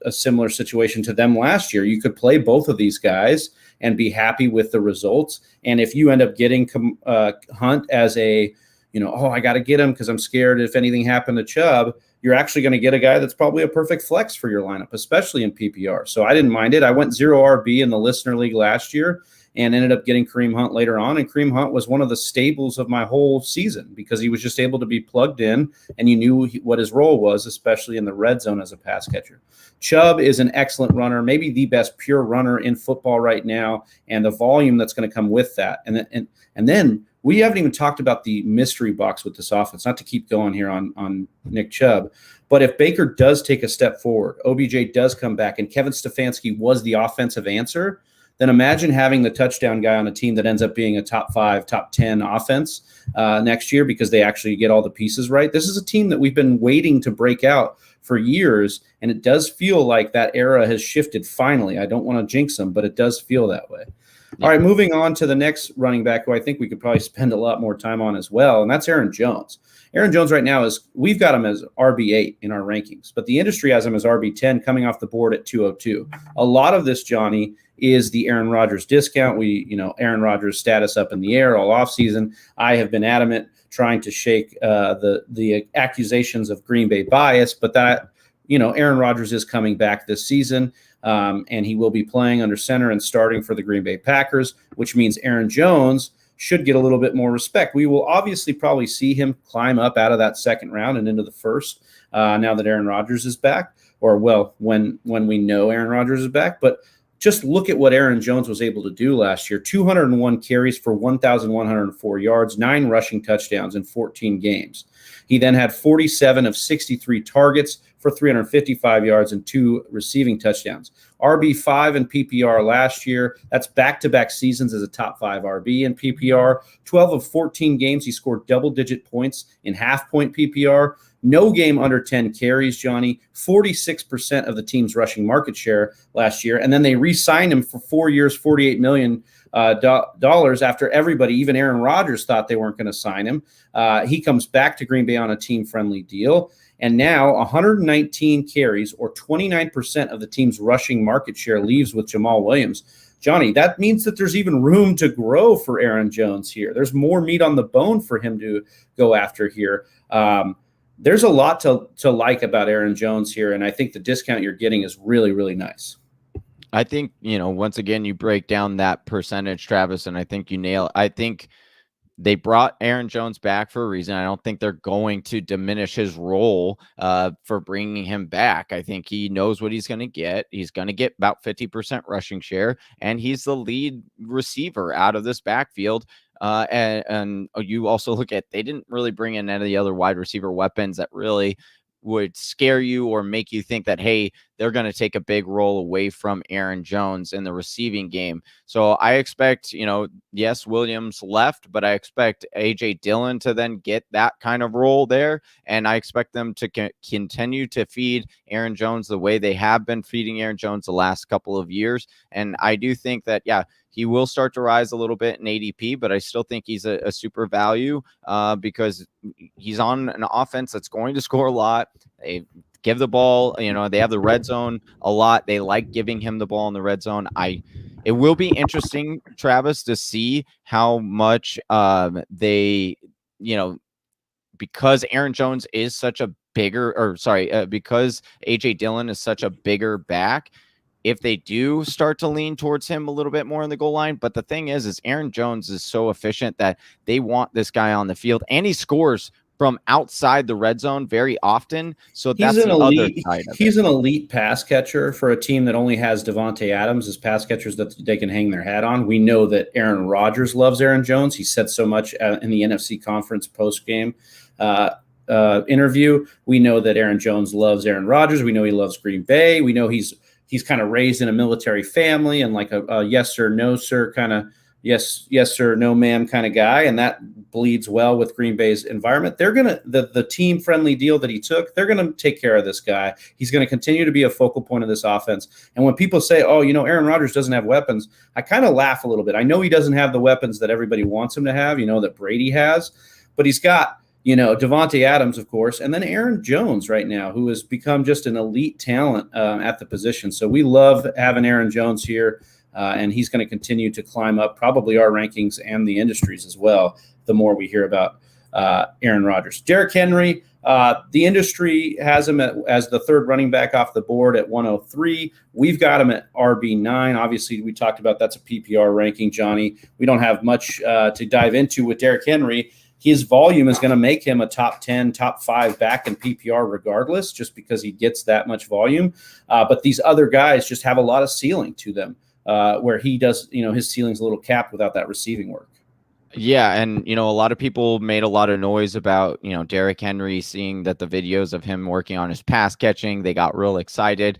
a similar situation to them last year. You could play both of these guys and be happy with the results. And if you end up getting Hunt as a, I got to get him because I'm scared if anything happened to Chubb, you're actually going to get a guy that's probably a perfect flex for your lineup, especially in PPR. So I didn't mind it. I went 0 RB in the listener league last year, and ended up getting Kareem Hunt later on. And Kareem Hunt was one of the staples of my whole season because he was just able to be plugged in, and you knew what his role was, especially in the red zone as a pass catcher. Chubb is an excellent runner, maybe the best pure runner in football right now, and the volume that's going to come with that. And then we haven't even talked about the mystery box with this offense, not to keep going here on Nick Chubb. But if Baker does take a step forward, OBJ does come back, and Kevin Stefanski was the offensive answer, then imagine having the touchdown guy on a team that ends up being a top 5, top 10 offense next year because they actually get all the pieces right. This is a team that we've been waiting to break out for years, and it does feel like that era has shifted finally. I don't want to jinx them, but it does feel that way. Yeah. All right, moving on to the next running back who I think we could probably spend a lot more time on as well, and that's Aaron Jones. Aaron Jones right now we've got him as RB8 in our rankings, but the industry has him as RB10 coming off the board at 202. A lot of this, Johnny, is the Aaron Rodgers discount. Aaron Rodgers status up in the air all offseason. I have been adamant trying to shake the accusations of Green Bay bias, but that, Aaron Rodgers is coming back this season, and he will be playing under center and starting for the Green Bay Packers, which means Aaron Jones should get a little bit more respect. We will obviously probably see him climb up out of that second round and into the first now that Aaron Rodgers is back, or when we know Aaron Rodgers is back. But just look at what Aaron Jones was able to do last year. 201 carries for 1,104 yards, 9 rushing touchdowns in 14 games. He then had 47 of 63 targets for 355 yards and 2 receiving touchdowns. RB5 in PPR last year. That's back-to-back seasons as a top 5 RB in PPR. 12 of 14 games, he scored double-digit points in half-point PPR. No game under 10 carries, Johnny. 46% of the team's rushing market share last year. And then they re-signed him for 4 years, $48 million after everybody, even Aaron Rodgers, thought they weren't going to sign him. He comes back to Green Bay on a team-friendly deal. And now 119 carries, or 29% of the team's rushing market share, leaves with Jamal Williams. Johnny, that means that there's even room to grow for Aaron Jones here. There's more meat on the bone for him to go after here. There's a lot to like about Aaron Jones here, and I think the discount you're getting is really, really nice. I think, once again, you break down that percentage, Travis, and I think you nail it. I think they brought Aaron Jones back for a reason. I don't think they're going to diminish his role for bringing him back. I think he knows what he's going to get. He's going to get about 50% rushing share, and he's the lead receiver out of this backfield. And you also look at, they didn't really bring in any of the other wide receiver weapons that really would scare you or make you think that, hey, they're going to take a big role away from Aaron Jones in the receiving game. So I expect, yes, Williams left, but I expect A.J. Dillon to then get that kind of role there. And I expect them to continue to feed Aaron Jones the way they have been feeding Aaron Jones the last couple of years. And I do think that, he will start to rise a little bit in ADP, but I still think he's a super value because he's on an offense that's going to score a lot. They give the ball, they have the red zone a lot. They like giving him the ball in the red zone. It will be interesting, Travis, to see how much they, because Aaron Jones is such a because A.J. Dillon is such a bigger back, if they do start to lean towards him a little bit more in the goal line. But the thing is Aaron Jones is so efficient that they want this guy on the field, and he scores from outside the red zone very often. So that's the other side of He's an elite pass catcher for a team that only has Devontae Adams as pass catchers that they can hang their hat on. We know that Aaron Rodgers loves Aaron Jones. He said so much in the NFC conference post-game interview. We know that Aaron Jones loves Aaron Rodgers. We know he loves Green Bay. We know he's kind of raised in a military family and like a yes sir, no sir kind of yes sir, no ma'am kind of guy. And that bleeds well with Green Bay's environment. They're going to, the team friendly deal that he took, they're going to take care of this guy. He's going to continue to be a focal point of this offense. And when people say, oh, Aaron Rodgers doesn't have weapons, I kind of laugh a little bit. I know he doesn't have the weapons that everybody wants him to have, that Brady has, but he's got, Devontae Adams, of course, and then Aaron Jones right now, who has become just an elite talent at the position. So we love having Aaron Jones here, and he's going to continue to climb up probably our rankings and the industries as well, the more we hear about Aaron Rodgers. Derrick Henry, The industry has him as the third running back off the board at 103. We've got him at RB9. Obviously, we talked about that's a PPR ranking, Johnny. We don't have much to dive into with Derrick Henry. His volume is going to make him a top 10, top 5 back in PPR regardless, just because he gets that much volume. But these other guys just have a lot of ceiling to them, where he does, his ceiling's a little capped without that receiving work. Yeah, and a lot of people made a lot of noise about Derrick Henry, seeing that the videos of him working on his pass catching. They got real excited.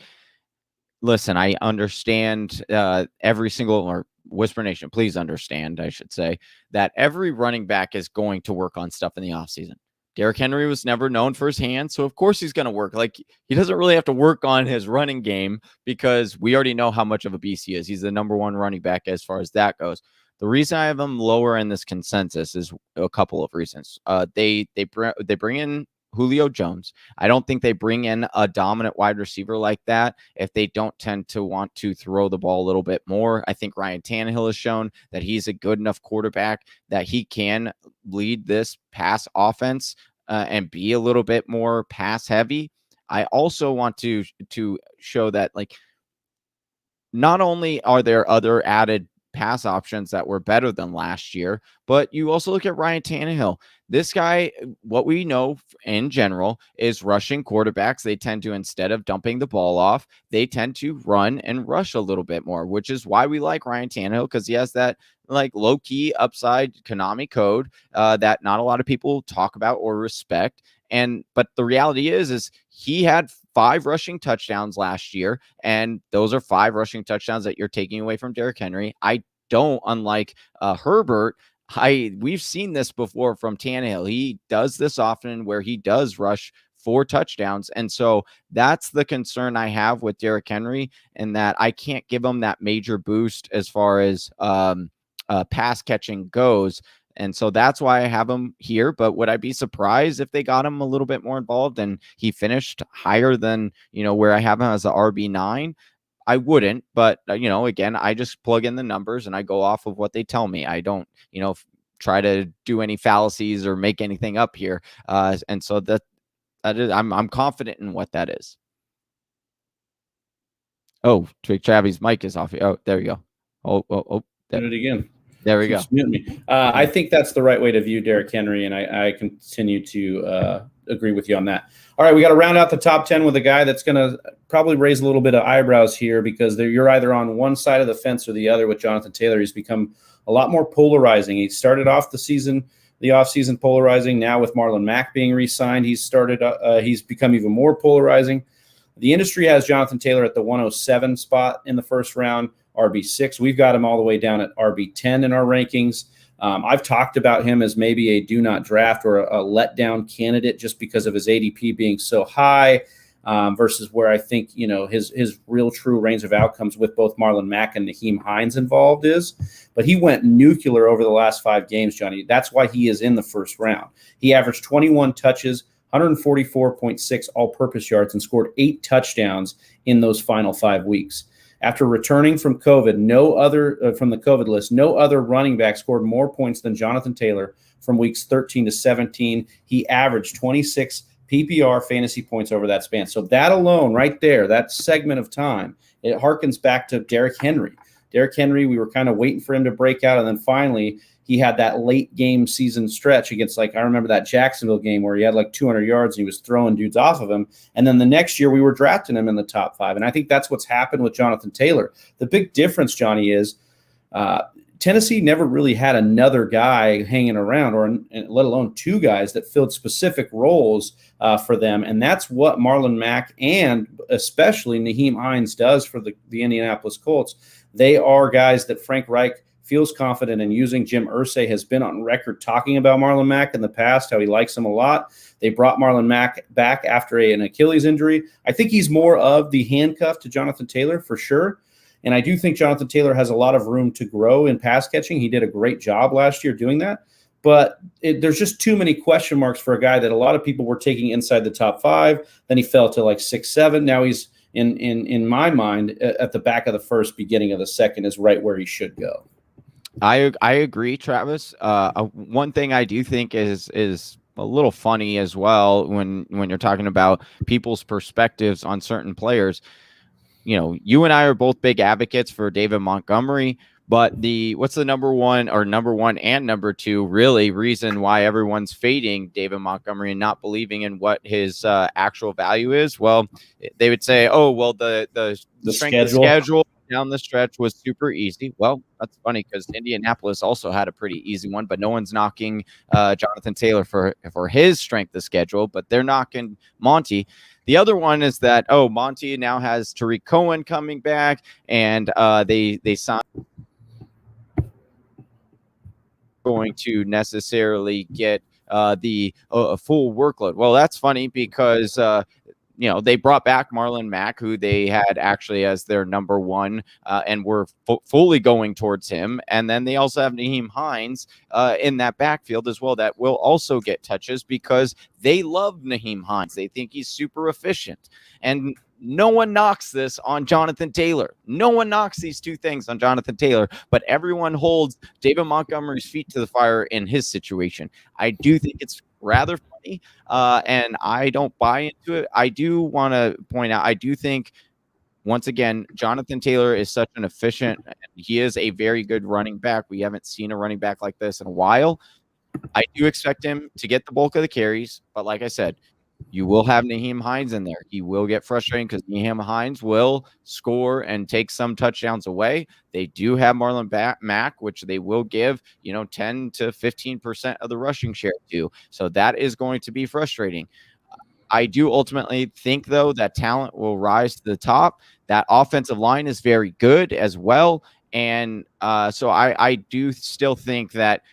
Listen, I understand every single, or Whisper Nation, please understand, I should say, that every running back is going to work on stuff in the offseason. Derrick Henry was never known for his hands, so of course he's going to work. Like, he doesn't really have to work on his running game because we already know how much of a beast he is. He's the number one running back as far as that goes. The reason I have him lower in this consensus is a couple of reasons. They bring in Julio Jones. I don't think they bring in a dominant wide receiver like that if they don't tend to want to throw the ball a little bit more. I think Ryan Tannehill has shown that he's a good enough quarterback that he can lead this pass offense and be a little bit more pass heavy. I also want to show that, like, not only are there other added pass options that were better than last year, but you also look at Ryan Tannehill. This guy, what we know in general is rushing quarterbacks. They tend to, instead of dumping the ball off, they tend to run and rush a little bit more, which is why we like Ryan Tannehill, because he has that like low-key upside Konami code that not a lot of people talk about or respect. But the reality is he had 5 rushing touchdowns last year, and those are 5 rushing touchdowns that you're taking away from Derrick Henry. I don't, unlike Herbert. We've seen this before from Tannehill. He does this often where he does rush 4 touchdowns. And so that's the concern I have with Derrick Henry, and that I can't give him that major boost as far as pass catching goes. And so that's why I have him here. But would I be surprised if they got him a little bit more involved and he finished higher than, where I have him as a RB9? I wouldn't. But, again, I just plug in the numbers and I go off of what they tell me. I don't, try to do any fallacies or make anything up here. And so that is, I'm confident in what that is. Oh, Travis' mic is off. Oh, there you go. Oh. Did it again. There we go. I think that's the right way to view Derrick Henry, and I continue to agree with you on that. All right, we got to round out the top 10 with a guy that's going to probably raise a little bit of eyebrows here, because you're either on one side of the fence or the other with Jonathan Taylor. He's become a lot more polarizing. He started off the offseason polarizing. Now with Marlon Mack being re-signed, he's become even more polarizing. The industry has Jonathan Taylor at the 107 spot in the first round, RB6. We've got him all the way down at RB10 in our rankings. I've talked about him as maybe a do not draft or a letdown candidate just because of his ADP being so high, versus where I think, his real true range of outcomes with both Marlon Mack and Nyheim Hines involved is. But he went nuclear over the last 5 games, Johnny. That's why he is in the first round. He averaged 21 touches, 144.6 all-purpose yards, and scored 8 touchdowns in those final 5 weeks. After returning from COVID, from the COVID list, no other running back scored more points than Jonathan Taylor from weeks 13 to 17. He averaged 26 PPR fantasy points over that span. So that alone right there, that segment of time, it harkens back to Derrick Henry. Derrick Henry, we were kind of waiting for him to break out, and then finally he had that late game season stretch against, I remember that Jacksonville game where he had 200 yards and he was throwing dudes off of him. And then the next year we were drafting him in the top 5. And I think that's what's happened with Jonathan Taylor. The big difference, Johnny, is Tennessee never really had another guy hanging around, or let alone 2 guys that filled specific roles for them. And that's what Marlon Mack and especially Nyheim Hines does for the Indianapolis Colts. They are guys that Frank Reich feels confident in using. Jim Irsay has been on record talking about Marlon Mack in the past, how he likes him a lot. They brought Marlon Mack back after an Achilles injury. I think he's more of the handcuff to Jonathan Taylor for sure. And I do think Jonathan Taylor has a lot of room to grow in pass catching. He did a great job last year doing that. But there's just too many question marks for a guy that a lot of people were taking inside the top 5. Then he fell to 6, 7. Now he's, in my mind, at the back of the first, beginning of the second is right where he should go. I agree, Travis. One thing I do think is a little funny as well when you're talking about people's perspectives on certain players. You know, you and I are both big advocates for David Montgomery, but what's the number one and number two really reason why everyone's fading David Montgomery and not believing in what his actual value is? Well, they would say, oh, well, the strength of schedule down the stretch was super easy. Well, that's funny because Indianapolis also had a pretty easy one, but no one's knocking Jonathan Taylor for his strength of schedule, but they're knocking Monty. The other one is that, oh, Monty now has Tariq Cohen coming back, and they signed going to necessarily get the full workload. Well, that's funny because you know, they brought back Marlon Mack, who they had actually as their number one, and were fully going towards him. And then they also have Nyheim Hines in that backfield as well that will also get touches because they love Nyheim Hines. They think he's super efficient. And no one knocks this on Jonathan Taylor. No one knocks these two things on Jonathan Taylor, but everyone holds David Montgomery's feet to the fire in his situation. I do think it's rather funny, and I don't buy into it. I do want to point out, I do think, once again, Jonathan Taylor is such an efficient, he is a very good running back. We haven't seen a running back like this in a while. I do expect him to get the bulk of the carries, but like I said, you will have Nyheim Hines in there. He will get frustrating because Nyheim Hines will score and take some touchdowns away. They do have Marlon Mack, which they will give, 10 to 15% of the rushing share to. So that is going to be frustrating. I do ultimately think, though, that talent will rise to the top. That offensive line is very good as well. And so I do still think that,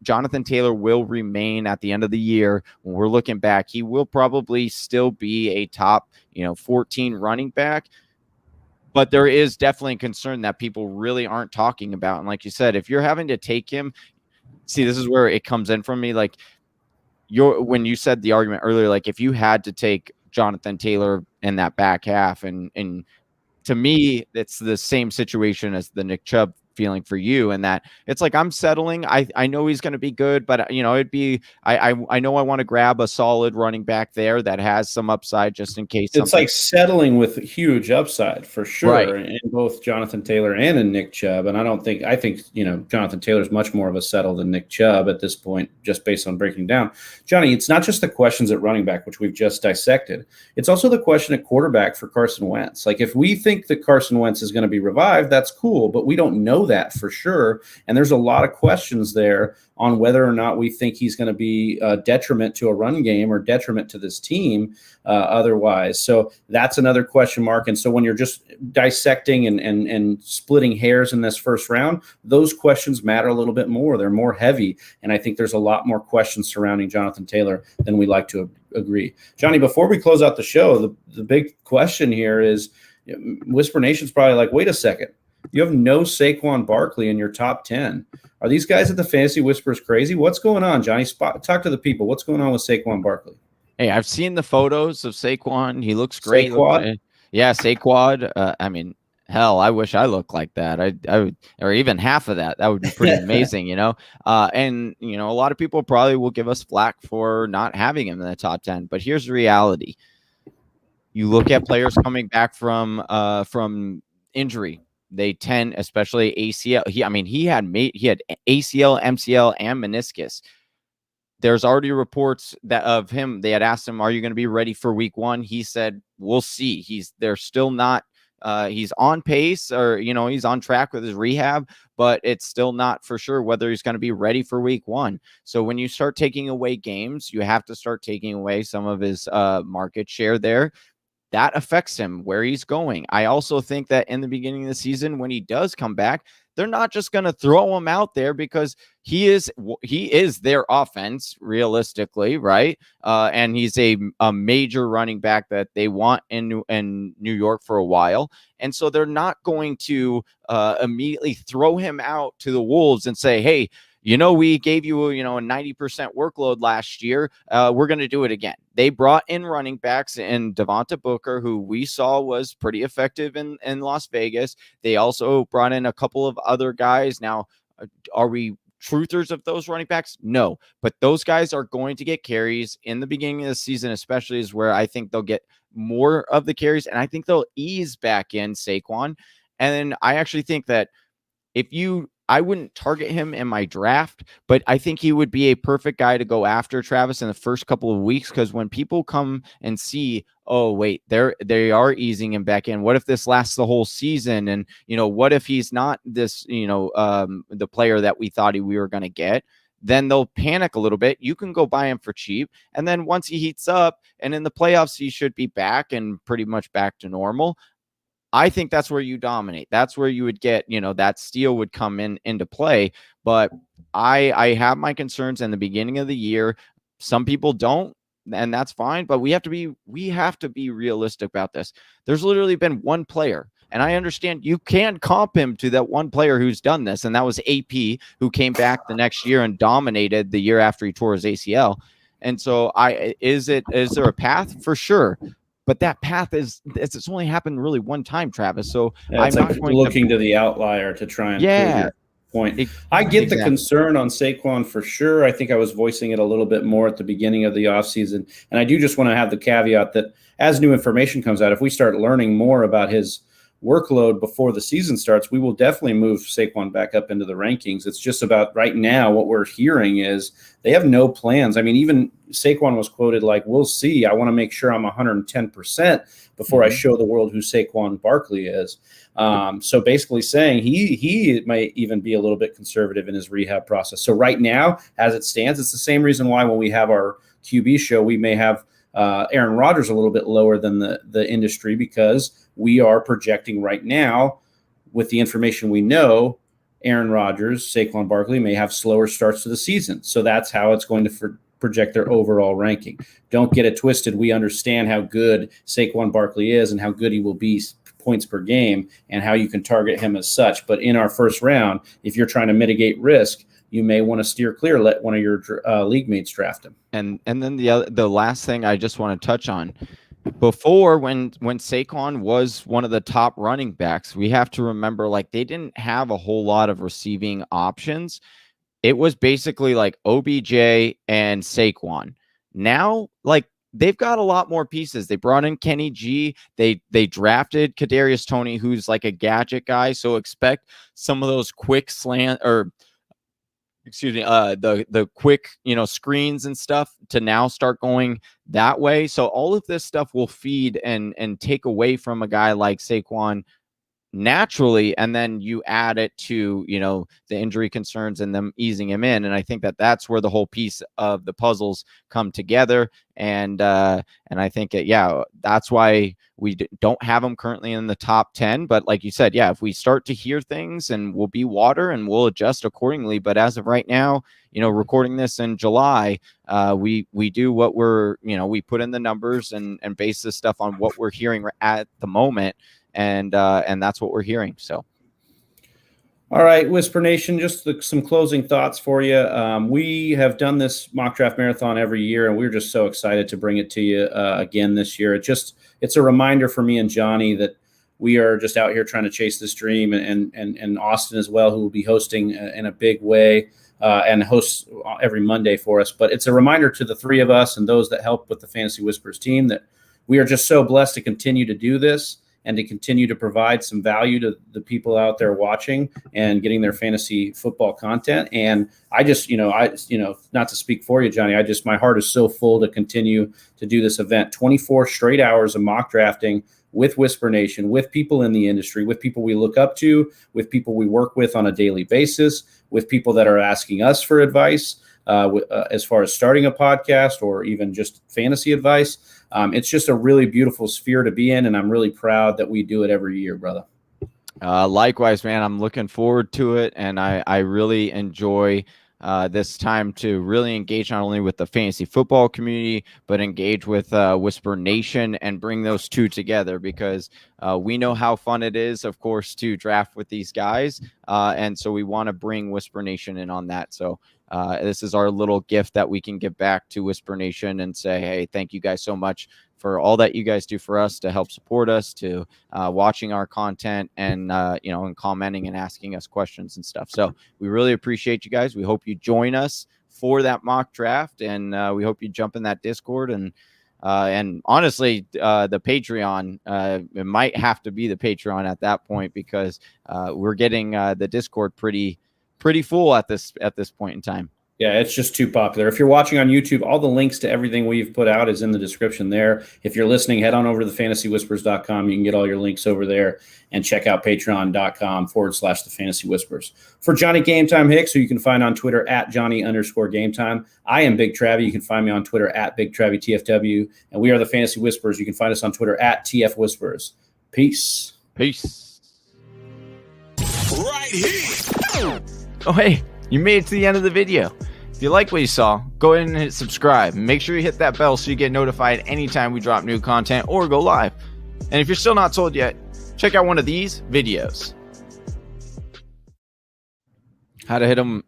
Jonathan Taylor will remain at the end of the year. When we're looking back, he will probably still be a top, 14 running back. But there is definitely a concern that people really aren't talking about. And like you said, if you're having to take him, see, this is where it comes in from me. Like when you said the argument earlier, like if you had to take Jonathan Taylor in that back half and to me, it's the same situation as the Nick Chubb feeling for you, and that it's like I'm settling. I know he's going to be good, but it'd be I know I want to grab a solid running back there that has some upside just in case. It's like settling with huge upside for sure, right, in both Jonathan Taylor and in Nick Chubb. And I think Jonathan Taylor is much more of a settle than Nick Chubb at this point, just based on breaking down. Johnny, it's not just the questions at running back, which we've just dissected. It's also the question at quarterback for Carson Wentz. Like if we think that Carson Wentz is going to be revived, that's cool, but we don't know that for sure. And there's a lot of questions there on whether or not we think he's going to be a detriment to a run game or detriment to this team otherwise. So that's another question mark. And so when you're just dissecting and splitting hairs in this first round, those questions matter a little bit more. They're more heavy. And I think there's a lot more questions surrounding Jonathan Taylor than we like to agree. Johnny, before we close out the show, the big question here is, Whisper Nation's probably like, wait a second. You have no Saquon Barkley in your top 10. Are these guys at the Fantasy Whispers crazy? What's going on, Johnny? Talk to the people. What's going on with Saquon Barkley? Hey, I've seen the photos of Saquon. He looks great. Yeah, Saquon. I mean, hell, I wish I looked like that. I would, or even half of that. That would be pretty amazing, And a lot of people probably will give us flack for not having him in the top 10. But here's the reality: you look at players coming back from injury. They tend, especially ACL. He had ACL, MCL, and meniscus. There's already reports that of him. They had asked him, "Are you going to be ready for week 1?" He said, "We'll see." They're still not. He's on pace, or he's on track with his rehab, but it's still not for sure whether he's going to be ready for week 1. So when you start taking away games, you have to start taking away some of his market share there. That affects him where he's going. I also think that in the beginning of the season, when he does come back, they're not just going to throw him out there because he is their offense realistically, right? And he's a major running back that they want in New York for a while. And so they're not going to immediately throw him out to the Wolves and say, hey, we gave you, a 90% workload last year. We're going to do it again. They brought in running backs in Devonta Booker, who we saw was pretty effective in Las Vegas. They also brought in a couple of other guys. Now, are we truthers of those running backs? No, but those guys are going to get carries in the beginning of the season, especially is where I think they'll get more of the carries, and I think they'll ease back in Saquon. And then I actually think that I wouldn't target him in my draft, but I think he would be a perfect guy to go after, Travis, in the first couple of weeks, because when people come and see, oh, wait, they are easing him back in. What if this lasts the whole season? And, what if he's not this, the player that we thought we were going to get? Then they'll panic a little bit. You can go buy him for cheap. And then once he heats up and in the playoffs, he should be back and pretty much back to normal. I think that's where you dominate. That's where you would get, that steal would come into play. But I have my concerns in the beginning of the year. Some people don't, and that's fine. But we have to be realistic about this. There's literally been one player, and I understand you can comp him to that one player who's done this, and that was AP, who came back the next year and dominated the year after he tore his ACL. And so, is there a path? For sure. But that path it's only happened really one time, Travis. So I'm not looking to the outlier to try and prove your point. I get the concern on Saquon for sure. I think I was voicing it a little bit more at the beginning of the offseason. And I do just want to have the caveat that as new information comes out, if we start learning more about his workload before the season starts, we will definitely move Saquon back up into the rankings. It's just about right now what we're hearing is they have no plans. I mean, even Saquon was quoted like, we'll see. I want to make sure I'm 110% before I show the world who Saquon Barkley is. So basically saying he might even be a little bit conservative in his rehab process. So right now, as it stands, it's the same reason why when we have our QB show, we may have Aaron Rodgers a little bit lower than the industry, because we are projecting right now with the information we know, Aaron Rodgers, Saquon Barkley may have slower starts to the season. So that's how it's going to project their overall ranking. Don't get it twisted. We understand how good Saquon Barkley is and how good he will be points per game and how you can target him as such. But in our first round, if you're trying to mitigate risk, you may want to steer clear. Let one of your league mates draft him. And then the last thing I just want to touch on, before when Saquon was one of the top running backs, we have to remember, like, they didn't have a whole lot of receiving options. It was basically like OBJ and Saquon. Now, like, they've got a lot more pieces. They brought in Kenny G. They drafted Kadarius Toney, who's like a gadget guy. So expect some of those quick the quick, screens and stuff to now start going that way. So all of this stuff will feed and take away from a guy like Saquon naturally, and then you add it to the injury concerns and them easing him in, and I think that's where the whole piece of the puzzles come together. And I think that's why we don't have him currently in the top 10. But like you said, if we start to hear things, and we'll be water and we'll adjust accordingly. But as of right now, recording this in July, we do what we put in the numbers and base this stuff on what we're hearing at the moment. And that's what we're hearing. So, all right, Whisper Nation, just some closing thoughts for you. We have done this mock draft marathon every year, and we're just so excited to bring it to you again this year. It's a reminder for me and Johnny that we are just out here trying to chase this dream, and Austin as well, who will be hosting in a big way and hosts every Monday for us. But it's a reminder to the three of us and those that help with the Fantasy Whispers team that we are just so blessed to continue to do this and to continue to provide some value to the people out there watching and getting their fantasy football content. And I just, not to speak for you, Johnny, my heart is so full to continue to do this event. 24 straight hours of mock drafting with Whisper Nation, with people in the industry, with people we look up to, with people we work with on a daily basis, with people that are asking us for advice as far as starting a podcast or even just fantasy advice. It's just a really beautiful sphere to be in, and I'm really proud that we do it every year, brother. Likewise, man. I'm looking forward to it, and I really enjoy this time to really engage not only with the fantasy football community, but engage with Whisper Nation and bring those two together, because we know how fun it is, of course, to draft with these guys. And so we want to bring Whisper Nation in on that. So this is our little gift that we can give back to Whisper Nation and say, hey, thank you guys so much for all that you guys do for us to help support us, to watching our content and, and commenting and asking us questions and stuff. So we really appreciate you guys. We hope you join us for that mock draft, and we hope you jump in that Discord. And honestly, the Patreon, it might have to be the Patreon at that point, because we're getting the Discord pretty full at this point in time. Yeah, it's just too popular. If you're watching on YouTube, all the links to everything we've put out is in the description there. If you're listening, head on over to thefantasywhispers.com. You can get all your links over there, and check out patreon.com/thefantasywhispers. For Johnny Game Time Hicks, who you can find on Twitter at Johnny_Game Time. I am Big Travie. You can find me on Twitter at Big Travie TFW. And we are the Fantasy Whispers. You can find us on Twitter at TF Whispers. Peace. Peace. Right here. Oh, hey, you made it to the end of the video. If you like what you saw, go ahead and hit subscribe. Make sure you hit that bell so you get notified anytime we drop new content or go live. And if you're still not sold yet, check out one of these videos. How to hit them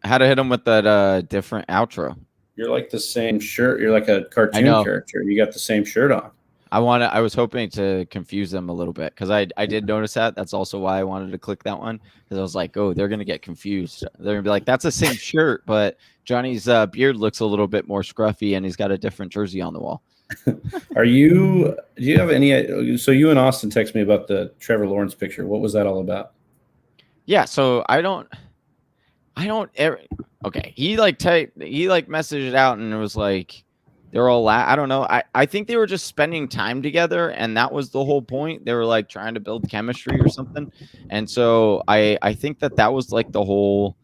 with that different outro. You're like the same shirt. You're like a cartoon character. You got the same shirt on. I was hoping to confuse them a little bit, because I did notice that. That's also why I wanted to click that one, because I was like, oh, they're gonna get confused. They're gonna be like, that's the same shirt, but Johnny's beard looks a little bit more scruffy, and he's got a different jersey on the wall. Do you have any? So you and Austin text me about the Trevor Lawrence picture. What was that all about? Yeah, so I don't ever. Okay, he messaged it out, and it was like, they're all I don't know. I think they were just spending time together, and that was the whole point. They were like trying to build chemistry or something. And so I think that was like the whole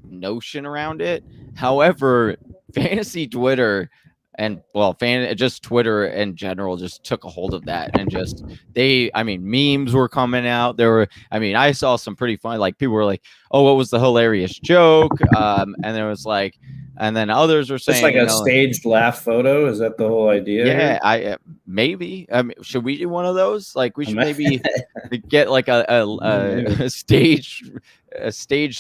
notion around it. However, fantasy Twitter and just Twitter in general just took a hold of that, and just memes were coming out. I saw some pretty funny, like, people were like, oh, what was the hilarious joke? And there was like, and then others were saying, it's like a staged laugh photo. Is that the whole idea? Yeah, maybe. Should we do one of those? Like, we should maybe get like a stage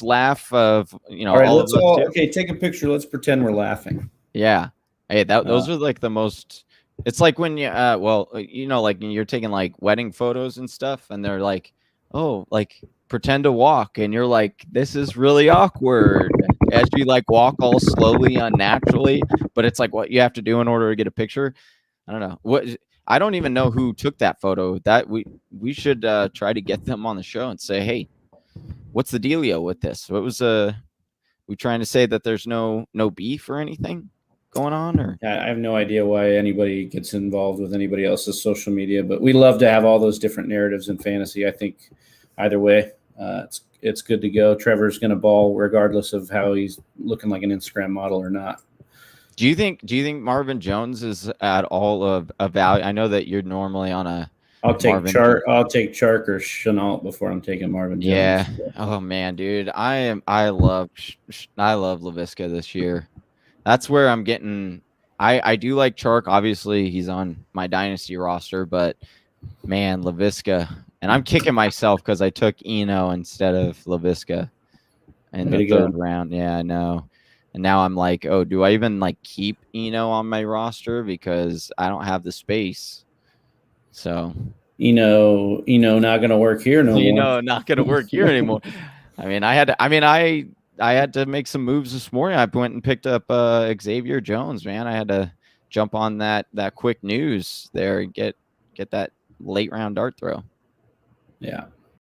laugh of, All right, let's all take a picture. Let's pretend we're laughing. Yeah. Hey, those are like the most. It's like when you like you're taking like wedding photos and stuff, and they're like, oh, like pretend to walk, and you're like, this is really awkward as you like walk all slowly, unnaturally, but it's like what you have to do in order to get a picture. I don't know what. I don't even know who took that photo. That we should try to get them on the show and say, hey, what's the dealio with this? What was we trying to say that there's no beef or anything going on? Or I have no idea why anybody gets involved with anybody else's social media, but we love to have all those different narratives in fantasy. I think either way, it's good to go. Trevor's going to ball regardless of how he's looking like an Instagram model or not. Do you think Marvin Jones is at all of a value? I know that you're normally on a. I'll take Chark or Chenault before I'm taking Marvin Jones. Yeah. Oh man, dude, I love LaVisca this year. That's where I'm getting. I do like Chark. Obviously, he's on my dynasty roster, but man, LaVisca, and I'm kicking myself because I took Eno instead of LaVisca in the third round. Yeah, I know. And now I'm like, oh, do I even like keep Eno on my roster because I don't have the space? So Eno not going to work here no more. Not going to work here anymore. I had to make some moves this morning. I went and picked up Xavier Jones, man. I had to jump on that quick news there and get that late round dart throw. Yeah.